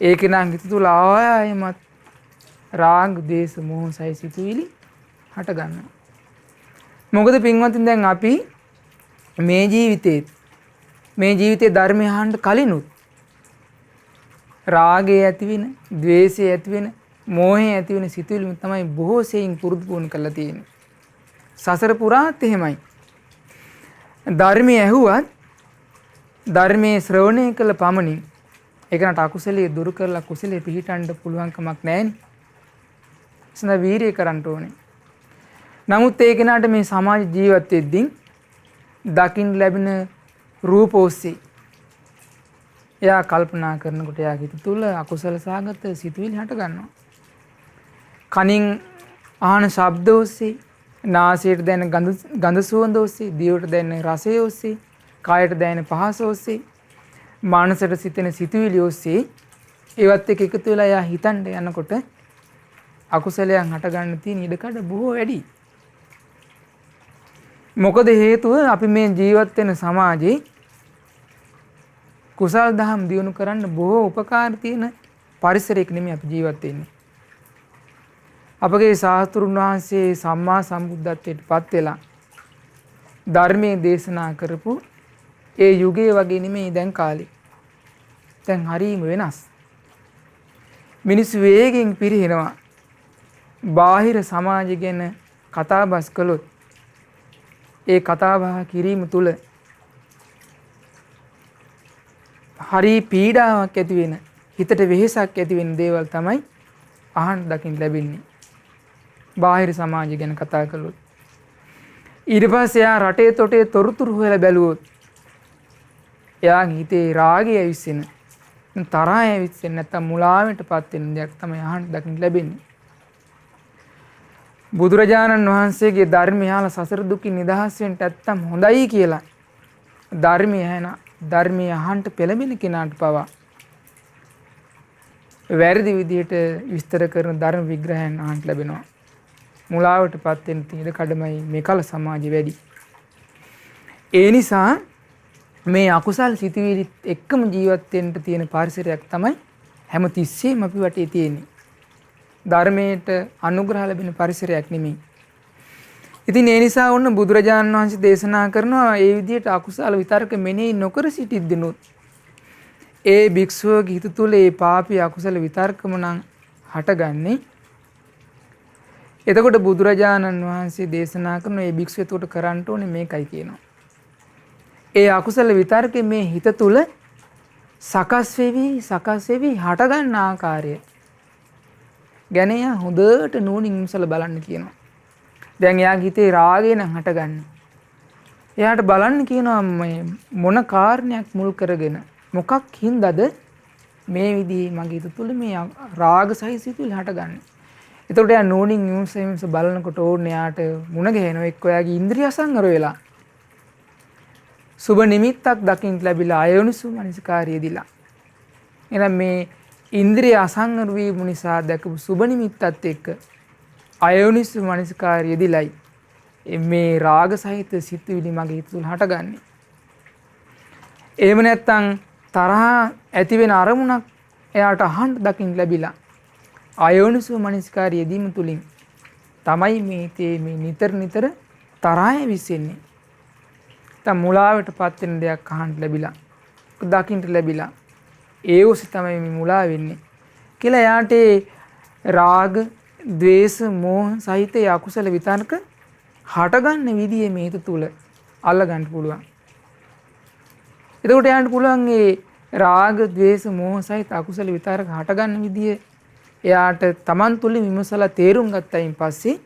ඒක නම් හිත තුල ආයමත් රාග, ද්වේෂ, මෝහ සයි සිතුවිලි හට ගන්නවා. මොකද පින්වත්නි දැන් අපි මේ ජීවිතේ ධර්මය අහන්න කලිනුත් රාගය ඇති වෙන, ද්වේෂය ඇති වෙන, මෝහය ඇති වෙන සිතුවිලි තමයි බොහෝ සෙයින් පුරුදු පුහුණු කරලා තියෙන්නේ. සසර පුරාත් එහෙමයි. ධර්මය ඇහුවත් ධර්මයේ ශ්‍රවණය කළ පමණින් ඒකනට අකුසලයේ දුරු කරලා කුසලයේ පිහිටන්න පුළුවන් කමක් නැහැනේ. සඳ වීරිය කරන්න ඕනේ. නමුත් ඒ කෙනාට මේ සමාජ ජීවත් වෙද්දී දකින්න ලැබෙන රූප ඔස්සේ එයා කල්පනා කරනකොට එයාගේ හිත තුළ අකුසල සහගත සිතුවිලි හට ගන්නවා. කනින් අහන ශබ්ද ඔස්සේ, නාසයට දැනෙන ගඳ සුවඳ ඔස්සේ, දිවට දැනෙන රසය ඔස්සේ, කායට දැනෙන පහස ඔස්සේ, මානසයට සිතෙන සිතුවිලි ඔස්සේ ඒවත් එක්ක එකතු වෙලා එයා හිතන්න යනකොට අකුසලයන් හට ගන්න තියෙන ඉඩකඩ බොහෝ වැඩි. මොකද හේතුව අපි මේ ජීවත් වෙන සමාජයේ කුසල් දහම් දියුණු කරන්න බොහෝ උපකාර තියෙන පරිසරයක නෙමෙයි අපි ජීවත් වෙන්නේ. අපගේ ශාස්ත්‍රුන් වහන්සේ සම්මා සම්බුද්ධත්වයට පත් වෙලා ධර්මයේ දේශනා කරපු ඒ යුගයේ වගේ නෙමෙයි දැන් කාලේ. දැන් හරියම වෙනස්. මිනිස්සු වේගෙන් පිරිනනවා. බාහිර සමාජය ගැන කතා බස් කළොත් ඒ කතා බහ කිරීම තුළ හරි පීඩාවක් ඇති වෙන, හිතට වෙහෙසක් ඇති වෙන දේවල් තමයි අහන්න දකින්න ලැබෙන්නේ. බාහිර සමාජය ගැන කතා කළොත් ඊට පස්සේ එයා රටේ තොටේ තොරතුරු හොයලා බැලුවොත් එයාගේ හිතේ රාගය ඇවිස්සෙන, තරහය ඇවිස්සෙන නැත්නම් මුලාවටපත් වෙන දෙයක් තමයි අහන්න දකින්න ලැබෙන්නේ. බුදුරජාණන් වහන්සේගේ ධර්මය අහලා සසර දුකින් නිදහස් වෙන්න නැත්තම් හොඳයි කියලා ධර්මය අහන්න පෙළඹෙන කෙනාට පවා වැරදි විදිහට විස්තර කරන ධර්ම විග්‍රහයන් අහන්න ලැබෙනවා. මුලාවටපත් වෙන තියෙන කඩමයි මේ කල සමාජෙ වැඩි. ඒ නිසා මේ අකුසල් සිතුවිලි එක්කම ජීවත් වෙන්න තියෙන පරිසරයක් තමයි හැම තිස්සෙම අපි වටේ තියෙන්නේ. ධර්මයට අනුග්‍රහ ලැබෙන පරිසරයක් නෙමෙයි. ඉතින් ඒ නිසා වුණ බුදුරජාණන් වහන්සේ දේශනා කරනවා ඒ විදිහට අකුසල විතරක මෙනෙහි නොකර සිටිද්දිනොත් ඒ භික්ෂුවගේ හිත තුළ ඒ පාපී අකුසල විතර්කම නම් හටගන්නේ. එතකොට බුදුරජාණන් වහන්සේ දේශනා කරන ඒ භික්ෂුව එතකොට කරන්න ඕනේ මේකයි කියනවා. ඒ අකුසල විතර්කේ මේ හිත තුළ සකස් වෙවි හටගන්න ආකාරය ගැන එයා හොඳට නුවණින් විමසලා බලන්න කියනවා. දැන් එයාගේ හිතේ රාගය නම් හටගන්නේ. එයාට බලන්න කියනවා මොන කාරණයක් මුල් කරගෙන මොකක් හින්දාද මේ විදිහේ මගේ හිත තුළ මේ රාග සහිත සිතුවිලි හටගන්නේ. එතකොට එයා නුවණින් විමස බලනකොට ඕනේ එයාට මුණ ගැහෙනවා එක්ක එයාගේ ඉන්ද්‍රිය අසංවර වෙලා. සුබ නිමිත්තක් දකින්න ලැබිලා අයෝනිසු මනසිකාරියදීලා. එහෙනම් මේ ඉන්ද්‍රිය අසංවර වීම නිසා දැකපු සුබ නිමිත්තත් එක්ක අයෝනිසු මනසිකාරියදීලයි මේ රාග සහිත සිතුවිලි මගේ හිත තුළ හටගන්නේ. එහෙම නැත්නම් තරහ ඇති වෙන අරමුණක් එයාට අහන්න දකින්න ලැබිලා අයෝනිසු මනසිකාරියදීම තුලින් තමයි මේ නිතර තරහය විසෙන්නේ. තම මුලාවටපත් වෙන දෙයක් අහන්න ලැබිලා දකින්න ලැබිලා ඒ ඔස්සේ තමයි මේ මුලා වෙන්නේ කියලා එයාට රාග, ద్వේෂ, මෝහ සහිත අකුසල විතර්ක හටගන්න විදිය මේ හිත තුල අල්ලගන්න පුළුවන්. එතකොට එයාට පුළුවන් මේ රාග, ద్వේෂ, මෝහ සහිත අකුසල විතර්ක හටගන්න විදිය එයාට තමන් තුළ විමසලා තේරුම් ගත්තයින් පස්සේ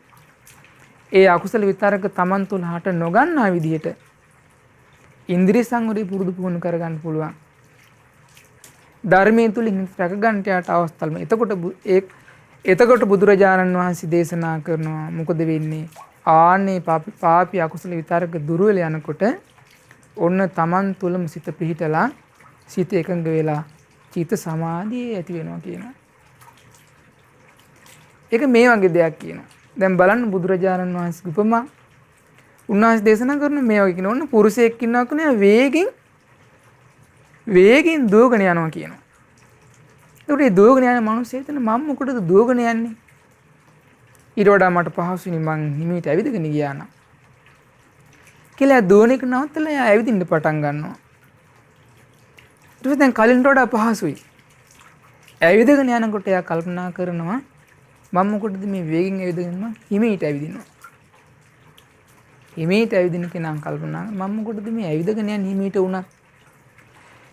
ඒ අකුසල විතර්ක තමන් තුළ හට නොගන්නා විදියට ඉන්ද්‍රිය සංවරය පුරුදු පුහුණු කරගන්න පුළුවන්. ධර්මයේ තුලින් රැක ගන්නට යට අවස්ථාවල්. එතකොට බුදුරජාණන් වහන්සේ දේශනා කරනවා මොකද වෙන්නේ? ආන්නේ පාපී අකුසල විතර්ක දුර වෙලා යනකොට ඔන්න තමන් තුළම සිත පිහිටලා සිත එකඟ වෙලා චිත්ත සමාධිය ඇති වෙනවා කියනවා. ඒක මේ වගේ දෙයක් කියනවා. දැන් බලන්න බුදුරජාණන් වහන්සේ උපමා උන්වහන්සේ දේශනා කරන මේ වගේ කියන ඕන පුරුෂයෙක් ඉන්නවා කියන්නේ වේගෙන් දුවගෙන යනවා කියනවා. ඒකට මේ දුවගෙන යන මිනිස්සු හිතන මම මොකටද දුවගෙන යන්නේ? ඊට වඩා මට පහසුනේ මං හිමීට ඇවිදගෙන ගියා නම්. කියලා දුවන එක නවත්තලා එයා ඇවිදින්න පටන් ගන්නවා. ඊට පස්සේ දැන් කලින්ට වඩා පහසුයි. ඇවිදගෙන යනකොට එයා කල්පනා කරනවා මම මොකටද මේ වේගෙන් ඇවිදගෙන හිමීට ඇවිදිනවා. හිමීට ඇවිදින කෙනා කල්පනා මම මොකටද මේ ඇවිදගෙන යන්නේ හිමීට වුණත්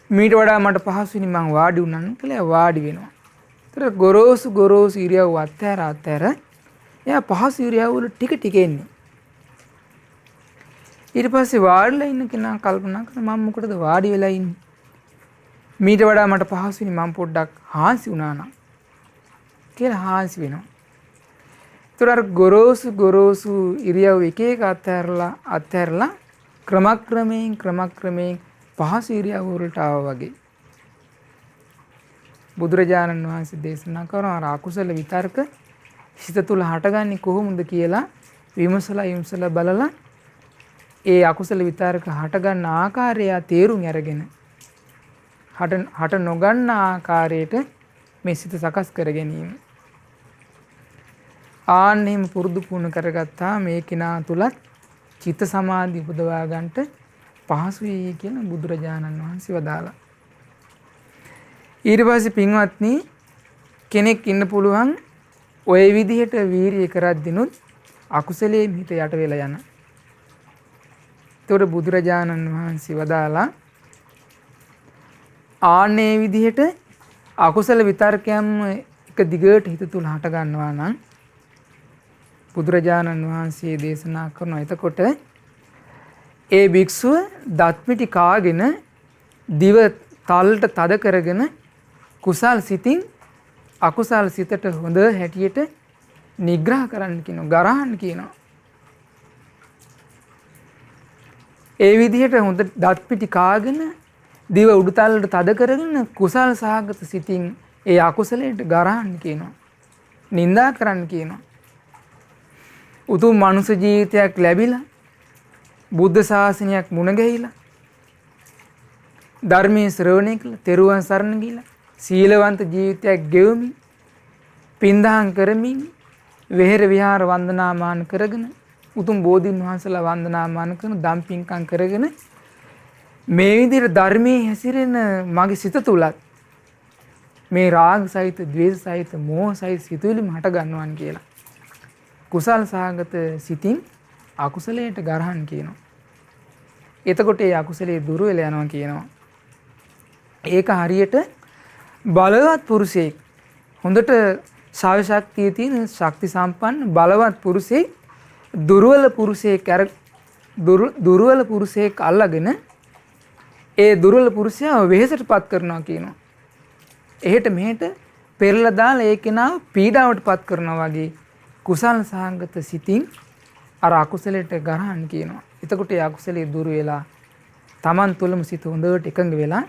මීට වඩා මට පහසුනේ මං වාඩි වුණා කියලා වාඩි වෙනවා. ඒතර ගොරෝසු ඉරියව්ව අත්හැර එයා පහසු ඉරියව් වල ටික එන්නේ. ඊට පස්සේ වාඩිලා ඉන්න කෙනා කල්පනා කරනවා මම මොකටද වාඩි වෙලා ඉන්නේ? මීට වඩා මට පහසුනේ මම පොඩ්ඩක් හාන්සි වුණා නම් කියලා හාන්සි වෙනවා. ඒතර අර ගොරෝසු ඉරියව් එක අත්හැරලා ක්‍රමක්‍රමයෙන් පහසු ඉරියව් වලට ආවා වගේ. බුදුරජාණන් වහන්සේ දේශනා කරන අකුසල විතර්ක සිත තුළ හටගන්නේ කොහොමද කියලා විමසලා බලලා ඒ අකුසල විතර්ක හටගන්න ආකාරය තේරුම් අරගෙන හට නොගන්න ආකාරයට මේ සිත සකස් කර ගැනීම. ආන්නෙම පුරුදු පුහුණු කරගත්තා මේ කෙනා තුලත් චිත්ත සමාධි උපදවා ගන්නට පහසුයි කියන බුදුරජාණන් වහන්සේ වදාළා. ඊට පස්සේ පින්වත්නි කෙනෙක් ඉන්න පුළුවන් ඔය විදිහට වීරිය කරද්දිනුත් අකුසලයේ හිත යට වෙලා යන. ඒතකොට බුදුරජාණන් වහන්සේ වදාලා ආන්නේ විදිහට අකුසල විතර්කයන් එක දිගට හිත තුල හට ගන්නවා නම් බුදුරජාණන් වහන්සේ දේශනා කරනවා. එතකොට ඒ භික්ෂුව දත්මිටි කාගෙන දිව තල්ට තද කරගෙන කුසල් සිතින් අකුසල් සිතට හොඳ හැටියට නිග්‍රහ කරන්න කියනවා, ගරහන්න කියනවා. ඒ විදිහට හොඳ දත්මිටි කාගෙන දිව උඩුතල්ට තද කරගෙන කුසල් සහගත සිතින් ඒ අකුසලයට ගරහන්න කියනවා, නිඳා කරන්න කියනවා. උතුම් මනුෂ්‍ය ජීවිතයක් ලැබිලා බුද්ධ ශාසනයක් මුණ ගැහිලා ධර්මයේ ශ්‍රවණය කළා තෙරුවන් සරණ ගිහිලා සීලවන්ත ජීවිතයක් ගෙවමින් පින්දහම් කරමින් වෙහෙර විහාර වන්දනාමාන කරගෙන උතුම් බෝධීන් වහන්සේලා වන්දනාමාන කරන දම් පින්කම් කරගෙන මේ විදිහට ධර්මයේ හැසිරෙන මගේ සිත තුලත් මේ රාග සහිත ද්වේෂ සහිත මෝහ සහිත සිතුවිලි මට ගන්නවන් කියලා කුසල් සහගත සිතින් අකුසලයට ගරහන් කියනවා. එතකොට ඒ අකුසලයේ දුර වෙලා යනවා කියනවා. ඒක හරියට බලවත් පුරුෂයෙක් හොඳට ශාව ශක්තිය තියෙන ශක්ති සම්පන්න බලවත් පුරුෂයෙක් දුර්වල පුරුෂයෙක් අල්ලගෙන ඒ දුර්වල පුරුෂයා වෙහෙසටපත් කරනවා කියනවා. එහෙට මෙහෙට පෙරලා දාලා ඒ කෙනාව පීඩාවටපත් කරනවා වගේ කුසල් සහගත සිතින් අර අකුසලයට ගරහන් කියනවා. එතකොට ඒ අකුසලයේ දුර වෙලා Taman තුලම සිත හොඳට එකඟ වෙලා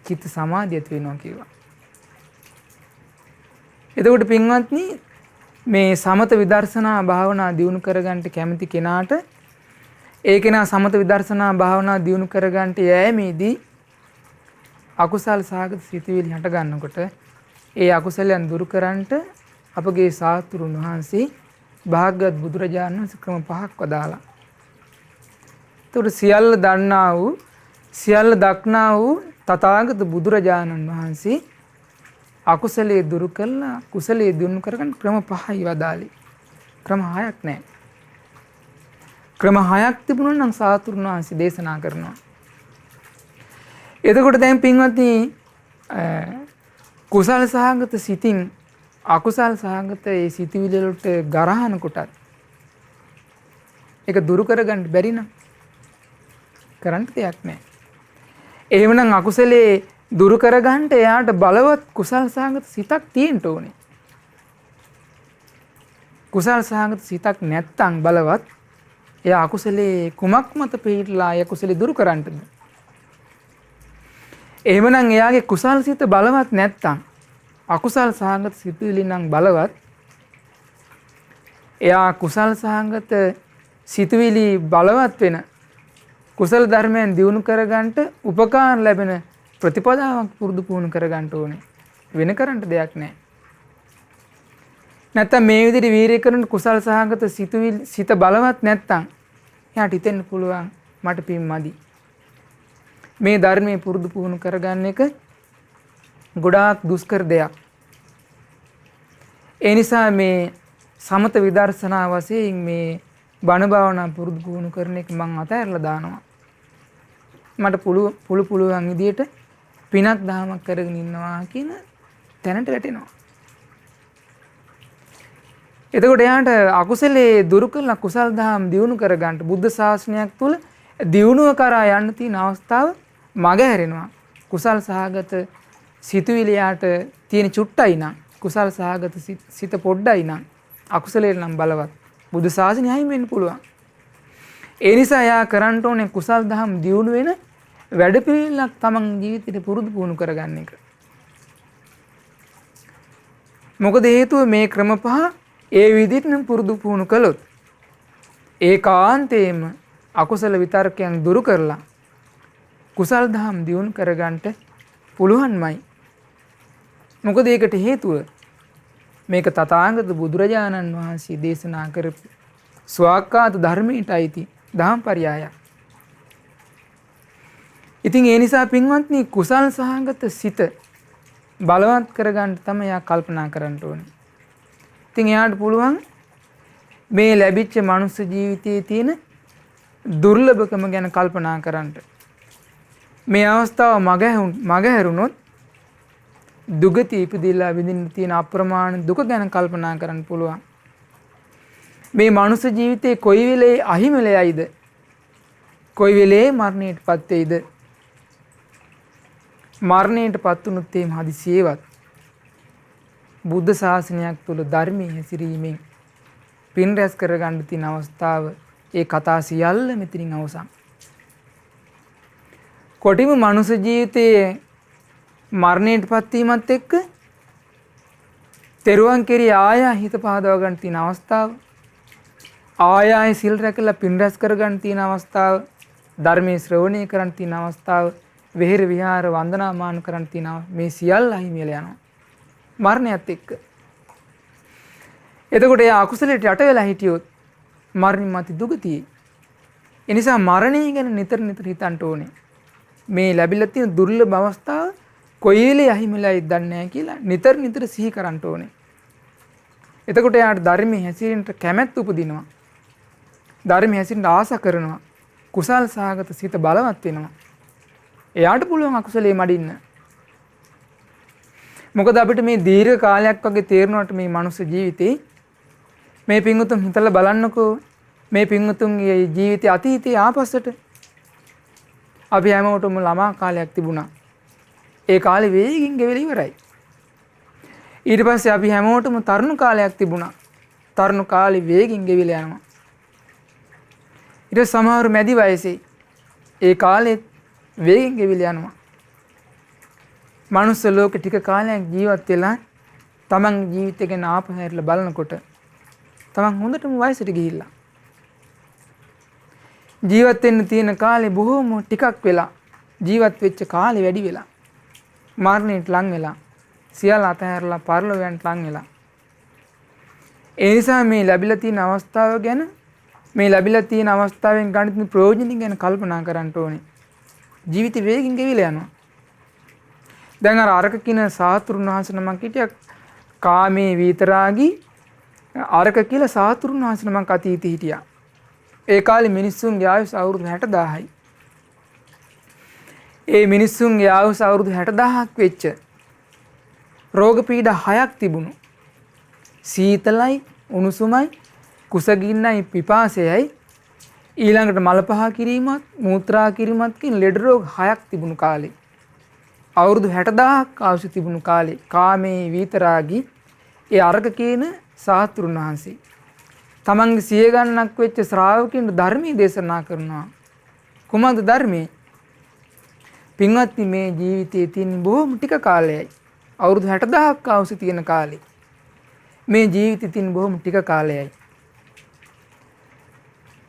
චිත්ත සමාධිය ඇති වෙනවා කියනවා. එතකොට පින්වත්නි මේ සමත විදර්ශනා භාවනා දියුණු කරගන්න කැමති කෙනාට ඒ කෙනා සමත විදර්ශනා භාවනා දියුණු කරගන්න යෑමේදී අකුසල් සහගත සිතුවිලි හට ගන්නකොට ඒ අකුසලයන් දුරු කරන්නට අපගේ සාතුරුන් වහන්සේ භාග්‍යවත් බුදුරජාණන් වහන්සේ ක්‍රම පහක් වදාලා. ඒතකොට සියල්ල දන්නා වූ සියල්ල දක්නා වූ තථාගත බුදුරජාණන් වහන්සේ අකුසලයේ දුරු කළා කුසලයේ දිනු කරගන්න ක්‍රම පහයි වදාළේ. ක්‍රම හයක් නැහැ. ක්‍රම හයක් තිබුණා නම් සාතුරුන් වහන්සේ දේශනා කරනවා. එතකොට දැන් පින්වත්නි කුසල සහගත සිතින් අකුසල් සහගත ඒ සිතිවිලි වලට ගරහන කොටත් ඒක දුරු කරගන්න බැරි නම් කරන්න දෙයක් නැහැ. එහෙමනම් අකුසලේ දුරු කරගන්න එයාට බලවත් කුසල් සහගත සිතක් තියෙන්න ඕනේ. කුසල් සහගත සිතක් නැත්තම් බලවත් එයා අකුසලේ කුමක් මත පිළිලා ඒ කුසලේ දුරු කරන්නද? එහෙමනම් එයාගේ කුසල් සිත බලවත් නැත්තම් අකුසල් සහගත සිතුවිලි නම් බලවත් එයා කුසල් සහගත සිතුවිලි බලවත් වෙන කුසල ධර්මයන් දියුණු කරගන්නට උපකාර ලැබෙන ප්‍රතිපදාවක් පුරුදු පුහුණු කරගන්න ඕනේ. වෙන කරන්න දෙයක් නැහැ. නැත්තම් මේ විදිහට වීරිය කරන කුසල් සහගත සිතුවිලි සිත බලවත් නැත්තම් එයාට හිතෙන්න පුළුවන් මට පින් මදි. මේ ධර්මයේ පුරුදු පුහුණු කරගන්න එක ගොඩාක් දුෂ්කර දෙයක්. ඒ නිසා මේ සමත විදර්ශනා වශයෙන් මේ බණ භාවනා පුරුදු පුහුණු කරන එක මම අතහැරලා දානවා. මට පුළුවන් විදියට පිනක් දහමක් කරගෙන ඉන්නවා කියන තැනට වැටෙනවා. එතකොට එයාට අකුසලයේ දුරු කරලා කුසල් දහම් දියුණු කරගන්න බුද්ධ ශාසනයක් තුල දියුණුව කරා යන්න තියෙන අවස්ථාව මග හැරෙනවා. කුසල් සහගත සිතුවිලියට තියෙන චුට්ටයි නම් කුසල් සහගත සිත පොඩ්ඩයි නම් අකුසලේ නම් බලවත් බුදු සාසනය හිමි වෙන්න පුළුවන්. ඒ නිසා යා කරන්න ඕනේ කුසල් දහම් දියුණු වෙන වැඩපිළිවෙලක් තමන් ජීවිතේට පුරුදු පුහුණු කරගන්න එක. මොකද හේතුව මේ ක්‍රම පහ ඒ විදිහට නම් පුරුදු පුහුණු කළොත් ඒකාන්තයෙන්ම අකුසල විතරකයන් දුරු කරලා කුසල් දහම් දියුණු කරගන්නට පුළුවන්මයි. මොකද ඒකට හේතුව මේක තථාගත බුදුරජාණන් වහන්සේ දේශනා කරපු ස්වාක්කාත ධර්මයට අයිති දහම් පරයයක්. ඉතින් ඒ නිසා පින්වත්නි කුසල් සහගත සිත බලවත් කරගන්න තමයි යා කල්පනා කරන්න ඕනේ. ඉතින් එයාට පුළුවන් මේ ලැබිච්ච මනුස්ස ජීවිතයේ තියෙන දුර්ලභකම ගැන කල්පනා කරන්න. මේ අවස්ථාව මගහැරුණොත් දුගති ඉපදිලා විඳින්න තියෙන අප්‍රමාණ දුක ගැන කල්පනා කරන්න පුළුවන්. මේ මනුස්ස ජීවිතේ කොයි වෙලේ අහිමිලෙයිද? කොයි වෙලේ මරණයටපත් වෙයිද? මරණයටපත් වුණොත් එම් හදිසියෙවත් බුද්ධ ශාසනයක් තුල ධර්මයේ හැසිරීමෙන් පින් රැස් කරගන්න තියෙන අවස්ථාව ඒ කතා සියල්ල මෙතනින් අවසන්. කොටිම මනුස්ස ජීවිතයේ මරණයටපත් වීමත් එක්ක තෙරුවන් කෙරෙහි ආය හිත පහදව ගන්න තියෙන අවස්ථාව ආය ආය සිල් රැකලා පින් රැස් කරගන්න තියෙන අවස්ථාව, ධර්මයේ ශ්‍රවණය කරන්න තියෙන අවස්ථාව, විහෙර විහාර වන්දනාමාන කරන්න තියෙන මේ සියල්ල අහිමි වෙලා යනවා මරණයත් එක්ක. එතකොට ඒ අකුසලයට යට වෙලා හිටියොත් මරණින් මති දුගතියි. ඒ නිසා මරණය ගැන නිතර නිතර හිතන්න ඕනේ. මේ ලැබිලා තියෙන දුර්ලභ අවස්ථාව කොයි වෙලේ අහිමිලායි දන්නේ නැහැ කියලා නිතර නිතර සිහි කරන්න ඕනේ. එතකොට යාට ධර්මයේ හැසිරෙන්න කැමැත්ත උපදිනවා. ධර්මයේ හැසිරෙන්න ආස කරනවා. කුසල් සහගත සිත බලවත් වෙනවා. එයාට පුළුවන් අකුසලයේ මඩින්න. මොකද අපිට මේ දීර්ඝ කාලයක් වගේ තේරෙනවට මේ මනුස්ස ජීවිතේ මේ පින්වතුන් හිතලා බලන්නකෝ මේ පින්වතුන්ගේ ජීවිතයේ අතීතයේ ආපස්සට අපි හැමෝටම ළමා කාලයක් තිබුණා. ඒ කාලේ වේගින් ගෙවිලා ඉවරයි. ඊට පස්සේ අපි හැමෝටම තරුණ කාලයක් තිබුණා. තරුණ කාලේ වේගින් ගෙවිලා යනවා. ඊට සමහර මැදි වයසේ ඒ කාලෙත් වේගින් ගෙවිලා යනවා. මනුස්ස ලෝකෙ ටික කාලයක් ජීවත් වෙලා තමන් ජීවිතය ගැන ආපහු හැරිලා බලනකොට තමන් හොඳටම වයසට ගිහිල්ලා ජීවත් වෙන්න තියෙන කාලේ බොහොම ටිකක් වෙලා ජීවත් වෙච්ච කාලේ වැඩි වෙලා මරණයට ලං වෙලා සියල්ල අතහැරලා පරලොව යන්න ලං වෙලා. ඒ නිසා මේ ලැබිලා තියෙන අවස්ථාව ගැන මේ ලැබිලා තියෙන අවස්ථාවෙන් ගන්න තියෙන ප්‍රයෝජන ගැන කල්පනා කරන්න ඕනේ. ජීවිත වේගින් ගෙවිලා යනවා. දැන් අරක කින සාතුරුන් වහන්සේ නමක් හිටියා කාමේ විතරාගී අරක කියලා සාතුරුන් වහන්සේ නමක් අතීතේ හිටියා. ඒ කාලේ මිනිස්සුන්ගේ ආයුෂ අවුරුදු 60000යි. ඒ මිනිස්සුන්ගේ ආයුෂ අවුරුදු 60000ක් වෙච්ච රෝග පීඩා 6ක් තිබුණු. සීතලයි, උණුසුමයි, කුසගින්නයි, පිපාසයයි ඊළඟට මල පහ කිරීමත්, මූත්‍රා කිරීමත් කියන ලෙඩ රෝග 6ක් තිබුණු කාලේ. අවුරුදු 60000ක් ආයුෂ තිබුණු කාලේ කාමේ විතරාගී ඒ අරක කියන සාතුරුන් වහන්සේ තමන්ගේ සිය ගණනක් වෙච්ච ශ්‍රාවකින්ට ධර්මයේ දේශනා කරනවා. කුමක්ද ධර්මයේ? පින්වත්නි මේ ජීවිතයේ තියෙන බොහොම ටික කාලයයි. අවුරුදු 60000ක් ආයුෂ තියෙන කාලේ. මේ ජීවිතේ තියෙන බොහොම ටික කාලයයි.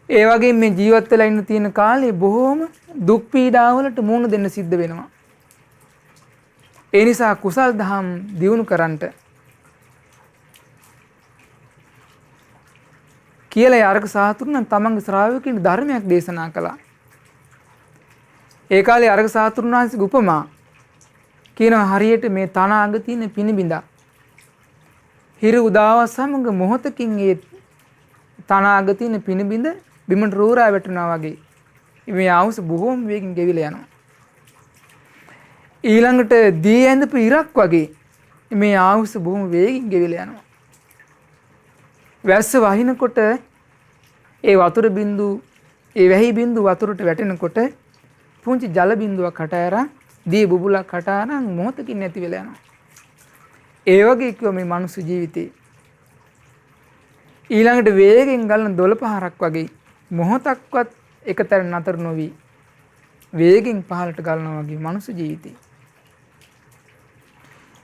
ඒ වගේම මේ ජීවත් වෙලා ඉන්න තියෙන කාලේ බොහොම දුක් පීඩාවලට මුහුණ දෙන්න සිද්ධ වෙනවා. ඒ නිසා කුසල් දහම් දියුණු කරන්නට කියලා අරක සාතුරුන් තමන්ගේ ශ්‍රාවකයන්ට ධර්මයක් දේශනා කළා. ඒ කාලේ අරක සාතුරුන් වහන්සේගේ උපමා කියනවා හරියට මේ තන අඟ තියෙන පිනිබිඳා හිරු උදාව සමග මොහොතකින් ඒ තන අඟ තියෙන පිනිබිඳ බිමට රෝරා වැටෙනවා වගේ මේ ආවුස බොහොම වේගින් ගෙවිලා යනවා. ඊළඟට දී ඇඳපු ඉරක් වගේ මේ ආවුස බොහොම වේගින් ගෙවිලා යනවා. වැස්ස වහිනකොට ඒ වතුර බින්දු ඒ වැහි බින්දු වතුරට වැටෙනකොට පුංචි ජල බින්දුවක් කට අරන් දී බුබුලක් කට අරන් මොහොතකින් නැති වෙලා යනවා. ඒ වගේ කිව්ව මේ මනුස්ස ජීවිතේ ඊළඟට වේගෙන් ගලන දොළ පහරක් වගේ මොහොතක්වත් එකතැන නතර නොවි වේගෙන් පහළට ගලනවා වගේ මනුස්ස ජීවිතේ.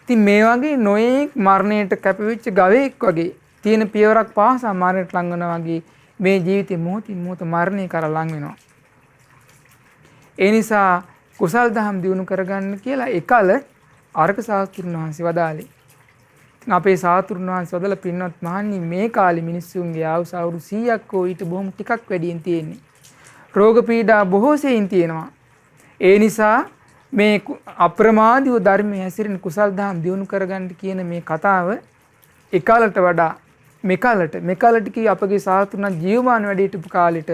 ඉතින් මේ වගේ නොයේක් මරණයට කැපවෙච්ච ගවයෙක් වගේ තියෙන පියවරක් පාසා මරණයට ලං වෙනවා වගේ මේ ජීවිතේ මොහොතින් මොහොත මරණය කරා ලං වෙනවා. ඒ නිසා කුසල් දහම් දියුණු කරගන්න කියලා එකල අරක සාතුරුන් වහන්සේ වදාළේ. අපේ සාතුරුන් වහන්සේ වදාළ පින්වත් මහණනි මේ කාලේ මිනිස්සුන්ගේ ආයුෂ අවුරුදු 100ක් හෝ ඊට බොහොම ටිකක් වැඩියෙන් තියෙන්නේ. රෝග පීඩා බොහෝ සෙයින් තියෙනවා. ඒ නිසා මේ අප්‍රමාදීව ධර්මයේ හැසිරෙන කුසල් දහම් දියුණු කරගන්න කියන මේ කතාව එකලට වඩා මෙකලට කී අපගේ සාතුරුන් ජීවමාන වැඩි හිටපු කාලෙට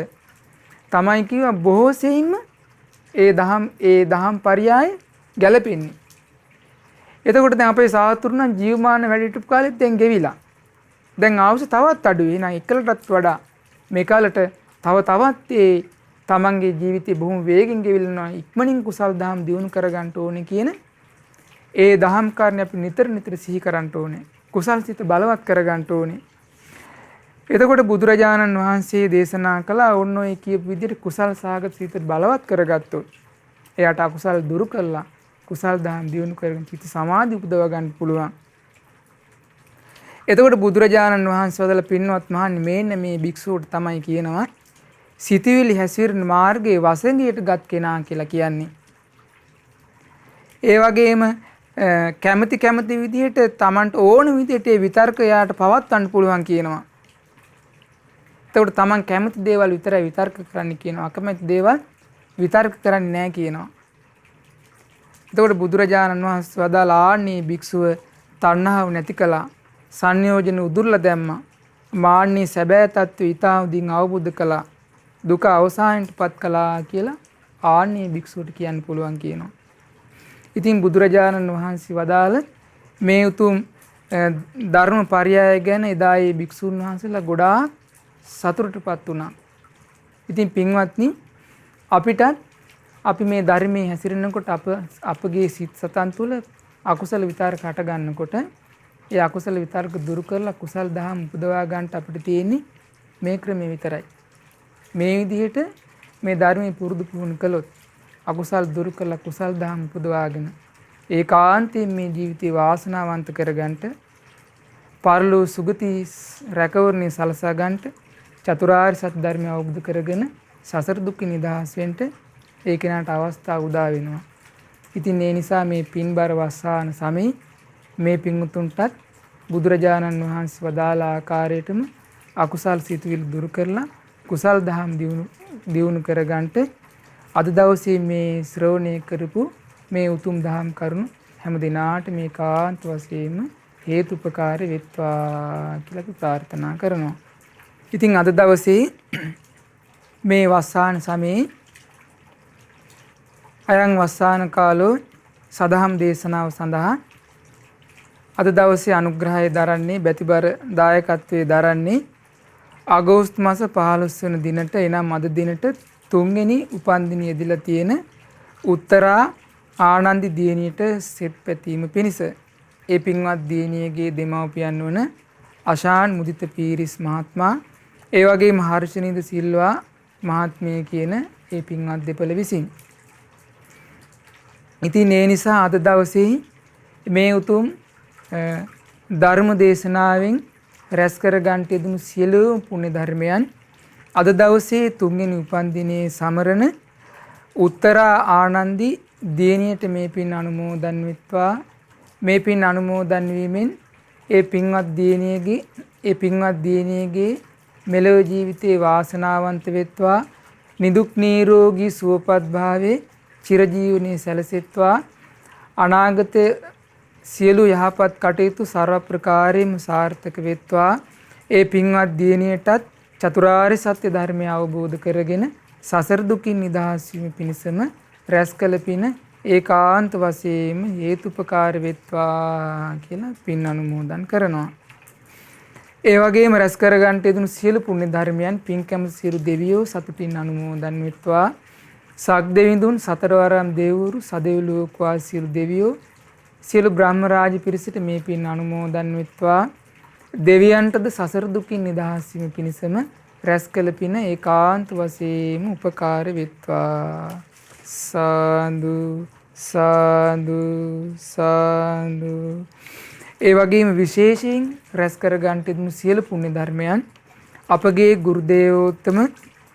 තමයි කිව්වා බොහෝ සෙයින්ම ඒ දහම් පරියාය ගැලපෙන්නේ. එතකොට දැන් අපේ සාතුරුන් ජීවමාන වැඩි හිටපු කාලෙත් දැන් ගෙවිලා. දැන් ආවුස තවත් අඩුයි. නෑ එකලටත් වඩා මෙකලට තවත් ඒ තමන්ගේ ජීවිතේ බොහොම වේගෙන් ගෙවිලනවා. ඉක්මනින් කුසල් දහම් දියුණු කරගන්න ඕනේ කියන ඒ දහම් කාරණේ අපි නිතර සිහි කරන්න ඕනේ. කුසල් සිත බලවත් කරගන්න ඕනේ. එතකොට බුදුරජාණන් වහන්සේ දේශනා කළා ඔන්න ඔය කියපු විදිහට කුසල් සාගත සිත බලවත් කරගත්තොත් එයාට අකුසල් දුරු කළා කුසල් දහම් දියුණු කරගෙන චිත්ත සමාධි උපදව ගන්න පුළුවන්. එතකොට බුදුරජාණන් වහන්සේ වදාළ පින්වත් මහන්නේ මේන්න මේ භික්ෂුවට තමයි කියනවා සිතවිලි හැසිරෙන මාර්ගයේ වසඟයට ගත් කෙනා කියලා කියන්නේ. ඒ වගේම කැමති විදිහට Tamanට ඕන විදිහට ඒ විතර්ක යාට පවත්වන්න පුළුවන් කියනවා. එතකොට Taman කැමති දේවල් විතරයි විතර්ක කරන්න කියනවා. අකමැති දේවල් විතර්ක කරන්නේ නැහැ කියනවා. එතකොට බුදුරජාණන් වහන්සේ වදාළ ආන්නේ භික්ෂුව තණ්හාව නැති කළා. සංයෝජන උදුරලා දැම්මා. මාන්නේ සැබෑ තත්ත්වය ඊට උදින් අවබෝධ කළා. දුක අවසානයටපත් කළා කියලා ආන්නේ භික්ෂුවට කියන්න පුළුවන් කියනවා. ඉතින් බුදුරජාණන් වහන්සේ වදාළ මේ උතුම් ධර්ම පරයය ගැන එදා ඒ භික්ෂුන් වහන්සේලා ගොඩාක් සතුටටපත් වුණා. ඉතින් පින්වත්නි අපිටත් අපි මේ ධර්මයේ හැසිරෙනකොට අපගේ සිත් සතන් තුළ අකුසල විතරක හට ගන්නකොට ඒ අකුසල විතරක දුරු කරලා කුසල් දහම් උපදවා ගන්නට අපිට තියෙන්නේ මේ ක්‍රමය විතරයි. මේ විදිහට මේ ධර්මයේ පුරුදු පුහුණු කළොත් අකුසල් දුරු කරලා කුසල් දහම් උපදවාගෙන ඒකාන්තයෙන් මේ ජීවිතේ වාසනාවන්ත කරගන්නට පරලෝ සුගති රැකවරණේ සලසා ගන්නට චතුරාර්ය සත්‍ය ධර්මය අවබෝධ කරගෙන සසර දුක් නිදහස් වෙන්න ඒ කෙනාට අවස්ථාව උදා වෙනවා. ඉතින් ඒ නිසා මේ පින්බර වස්සාන සමේ මේ පින්වුතුන්ටත් බුදුරජාණන් වහන්සේ වදාළ ආකාරයටම අකුසල් සිතුවිලි දුරු කරලා කුසල් දහම් දියුණු කරගන්නට අද දවසේ මේ ශ්‍රවණය කරපු මේ උතුම් දහම් කරුණු හැම දිනාට මේ කාන්ත වශයෙන්ම හේතුපකාර වෙත්වා කියලා අපි ප්‍රාර්ථනා කරනවා. ඉතින් අද දවසේ මේ වස්සාන සමයේ අයං වස්සාන කාලෝ සදහම් දේශනාව සඳහා අද දවසේ අනුග්‍රහය දරන්නේ බැතිබර දායකත්වයේ දරන්නේ අගෝස්තු මාස 15 වන දිනට එනම් අද දිනට 3 වෙනි උපන්දින යෙදিলা තියෙන උත්තරා ආනන්දි දියණියට සෙත් පැතීම පිණිස ඒ පින්වත් දියණියගේ දෙමව්පියන් වන අශාන් මුදිත පීරිස් මහත්මයා ඒ වගේම හර්ෂණීද සිල්වා මහත්මිය කියන ඒ පින්වත් දෙපළ විසින්. ඉතින් ඒ නිසා අද දවසේ මේ උතුම් ධර්ම දේශනාවෙන් රැස් කර ගන්නට යෙදුණු සියලුම පුණ්‍ය ධර්මයන් අද දවසේ 3 වෙනි උපන්දිනයේ සමරන උත්තරා ආනන්දි දියණියට මේ පින් අනුමෝදන් වෙත්වා. මේ පින් අනුමෝදන් වීමෙන් ඒ පින්වත් දියණියගේ මෙලොව ජීවිතේ වාසනාවන්ත වෙත්වා. නිදුක් නිරෝගී සුවපත් භාවයේ චිරජීවනයේ සැලසෙත්වා. අනාගත සියලු යහපත් කටයුතු සර්ව ප්‍රකාරයෙන්ම සාර්ථක වෙත්වා. ඒ පින්වත් දියණියටත් චතුරාර්ය සත්‍ය ධර්මය අවබෝධ කරගෙන සසර දුකින් නිදහස් වීම පිණිසම රැස් කළ පින ඒකාන්ත වශයෙන්ම හේතුපකාර වෙත්වා කියලා පින් අනුමෝදන් කරනවා. ඒ වගේම රැස් කර ගන්නට යෙදුණු සියලු පුණ්‍ය ධර්මයන් පින්කම් සියලු දෙවියෝ සතුටින් අනුමෝදන් වෙත්වා. සක්දෙවිඳුන් සතරවරම් දෙවිවරු සදෙව්ලෝක වාසී සියලු දෙවියෝ සියලු බ්‍රහ්ම රාජ පිරිසට මේ පින් අනුමෝදන් වෙත්වා. දෙවියන්ටද සසර දුකින් නිදහස් වීම පිණිසම රැස් කළ පින ඒකාන්ත වශයෙන්ම උපකාර වෙත්වා. සාදු සාදු සාදු. ඒ වගේම විශේෂයෙන් රැස් කර ගන්නට යෙදුණු සියලු පුණ්‍ය ධර්මයන් අපගේ ගුරු දේවෝත්තම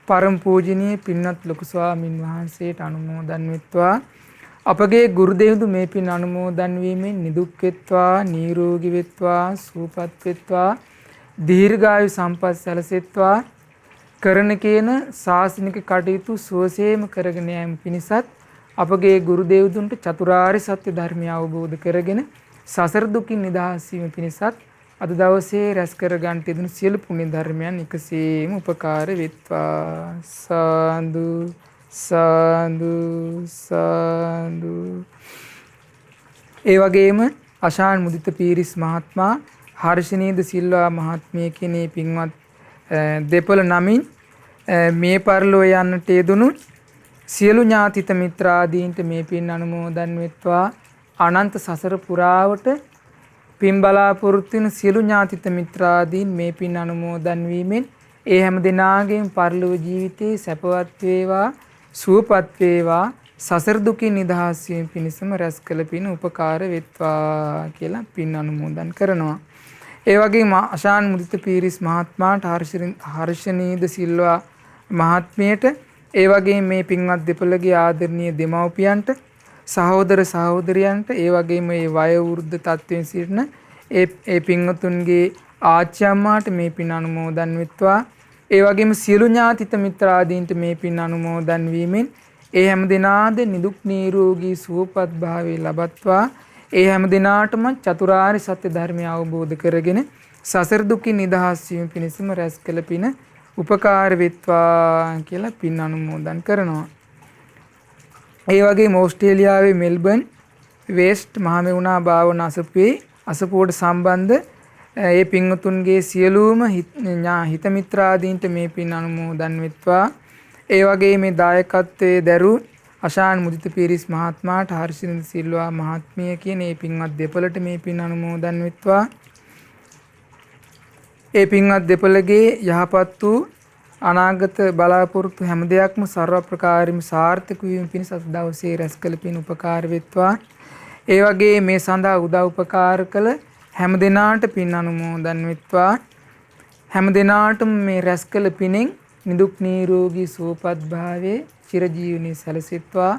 පරම පූජනීය පින්වත් ලොකු ස්වාමින් වහන්සේට අනුමෝදන් වෙත්වා. අපගේ ගුරු දෙවිඳු මේ පින් අනුමෝදන් වීමෙන් නිදුක් වෙත්වා, නිරෝගී වෙත්වා, සුවපත් වෙත්වා, දීර්ඝායු සම්පත් සැලසෙත්වා. කරන කියන ශාසනික කටයුතු සුවසේම කරගෙන යාම පිණිසත් අපගේ ගුරු දෙවිඳුන්ට චතුරාර්ය සත්‍ය ධර්මය අවබෝධ කරගෙන සසර දුකින් නිදහස් වීම පිණිසත් අද දවසේ රැස් කර ගන්නට යෙදුණු සියලු පුණ්‍ය ධර්මයන් එකසේම උපකාර වෙත්වා. සාදු සාදු සාදු. ඒ වගේම අශාන් මුදිත පීරිස් මහත්මයා හර්ෂණීද සිල්වා මහත්මිය කියන පින්වත් දෙපළ නමින් මේ පරලෝ යන්නට යෙදුණු සියලු ඥාතිත මිත්‍රාදීන්ට මේ පින් අනුමෝදන් වෙත්වා. අනන්ත සසර පුරාවට පින් බලාපොරොත්තු වෙන සියලු ඥාතිත මිත්‍රාදීන් මේ පින් අනුමෝදන් වීමෙන් ඒ හැම දිනාගේම පරලෝ ජීවිතේ සැපවත් වේවා, සුවපත් වේවා, සසර දුකින් නිදහස් වීම පිණිසම රැස් කළ පින් උපකාර වෙත්වා කියලා පින් අනුමෝදන් කරනවා. ඒ වගේම අශාන් මුදිත පීරිස් මහත්මයාට හර්ෂණීද සිල්වා මහත්මියට ඒ වගේම මේ පින්වත් දෙපළගේ ආදරණීය දෙමව්පියන්ට සහෝදර සහෝදරියන්ට ඒ වගේම මේ වයෝවෘද්ධ තත්ත්වයෙන් සිටින ඒ පින්වතුන්ගේ ආච්චි අම්මාට මේ පින් අනුමෝදන් වෙත්වා. ඒ වගේම සියලු ඥාතිත මිත්‍රාදීන්ට මේ පින් අනුමෝදන් වීමෙන් ඒ හැම දිනාද නිදුක් නිරෝගී සුවපත් භාවය ලබත්වා. ඒ හැම දිනාටම චතුරාර්ය සත්‍ය ධර්මය අවබෝධ කරගෙන සසර දුකින් නිදහස් වීම පිණිසම රැස් කළ පින උපකාර වෙත්වා කියලා පින් අනුමෝදන් කරනවා. ඒ වගේම ඕස්ට්‍රේලියාවේ මෙල්බන් වෙස්ට් මහමෙවුනා භාවනා අසපුවට සම්බන්ධ ඒ පින්වතුන්ගේ සියලුම හිත මිත්‍රාදීන්ට මේ පින් අනුමෝදන් වෙත්වා. ඒ වගේ මේ දායකත්වයේ දරූ අශාන් මුදිත පීරිස් මහත්මයාට හර්ෂණීය සිල්වා මහත්මිය කියන මේ පින්වත් දෙපළට මේ පින් අනුමෝදන් වෙත්වා. ඒ පින්වත් දෙපළගේ යහපත් වූ අනාගත බලාපොරොත්තු හැම දෙයක්ම ਸਰව ප්‍රකාරයෙන්ම සාර්ථක වීම පිණිස අද දවසේ රැස් කළ පින් උපකාර වෙත්වා. ඒ වගේ මේ සඳහා උදව් උපකාර කළ හැම දිනාට පින් අනුමෝදන් වෙත්වා. හැම දිනාටම මේ රැස් කළ පිනෙන් නිදුක් නිරෝගී සුවපත් භාවයේ චිරජීවනයේ සැලසෙත්වා.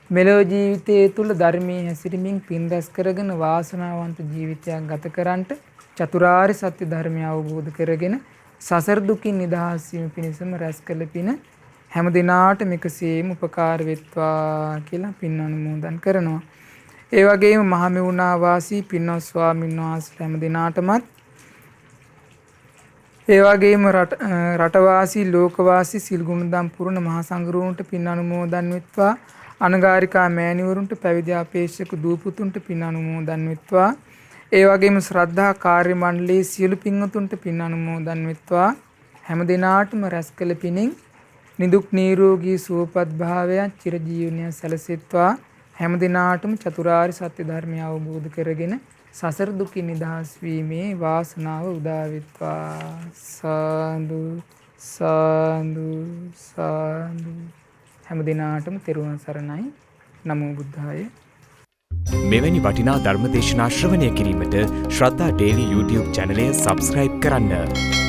මෙලොව ජීවිතයේ තුල ධර්මයේ හැසිරෙමින් පින් රැස් කරගෙන වාසනාවන්ත ජීවිතයක් ගත කරන්නට චතුරාර්ය සත්‍ය ධර්මය අවබෝධ කරගෙන සසර දුකින් නිදහස් වීම පිණිසම රැස් කළ පින හැම දිනාට මෙකසේම උපකාර වෙත්වා කියලා පින් අනුමෝදන් කරනවා. ඒ වගේම මහමෙවුනා වාසී පින්වත් ස්වාමීන් වහන්සේලා හැම දිනාටමත් ඒ වගේම රටවාසී ලෝකවාසී සිල් ගුණදම් පුරන මහා සංඝරුවන්ට පින් අනුමෝදන් වෙත්වා. අනගාരികා මෑණිවරුන්ට පැවිදි අපේක්ෂක දූපුතුන්ට පින් අනුමෝදන් වෙත්වා. ඒ වගේම ශ්‍රද්ධා කාර්ය මණ්ඩලයේ සියලු පින්වතුන්ට පින් අනුමෝදන් වෙත්වා. හැම දිනාටම රැස් කළ පිනින් නිදුක් නිරෝගී සුවපත් භාවයන් චිරජීවනය සැලසෙත්වා. හැම දිනාටම චතුරාර්ය සත්‍ය ධර්මය අවබෝධ කරගෙන සසර දුකින් නිදහස් වීමේ වාසනාව උදා වෙත්වා. සාදු සාදු සාදු. හැම දිනාටම තෙරුවන් සරණයි. නමෝ බුද්ධාය. මෙවැනි වටිනා ධර්මදේශනා ශ්‍රවණය කිරීමට ශ්‍රද්ධා ඩේලි YouTube චැනලය සබස්ක්‍රයිබ් කරන්න.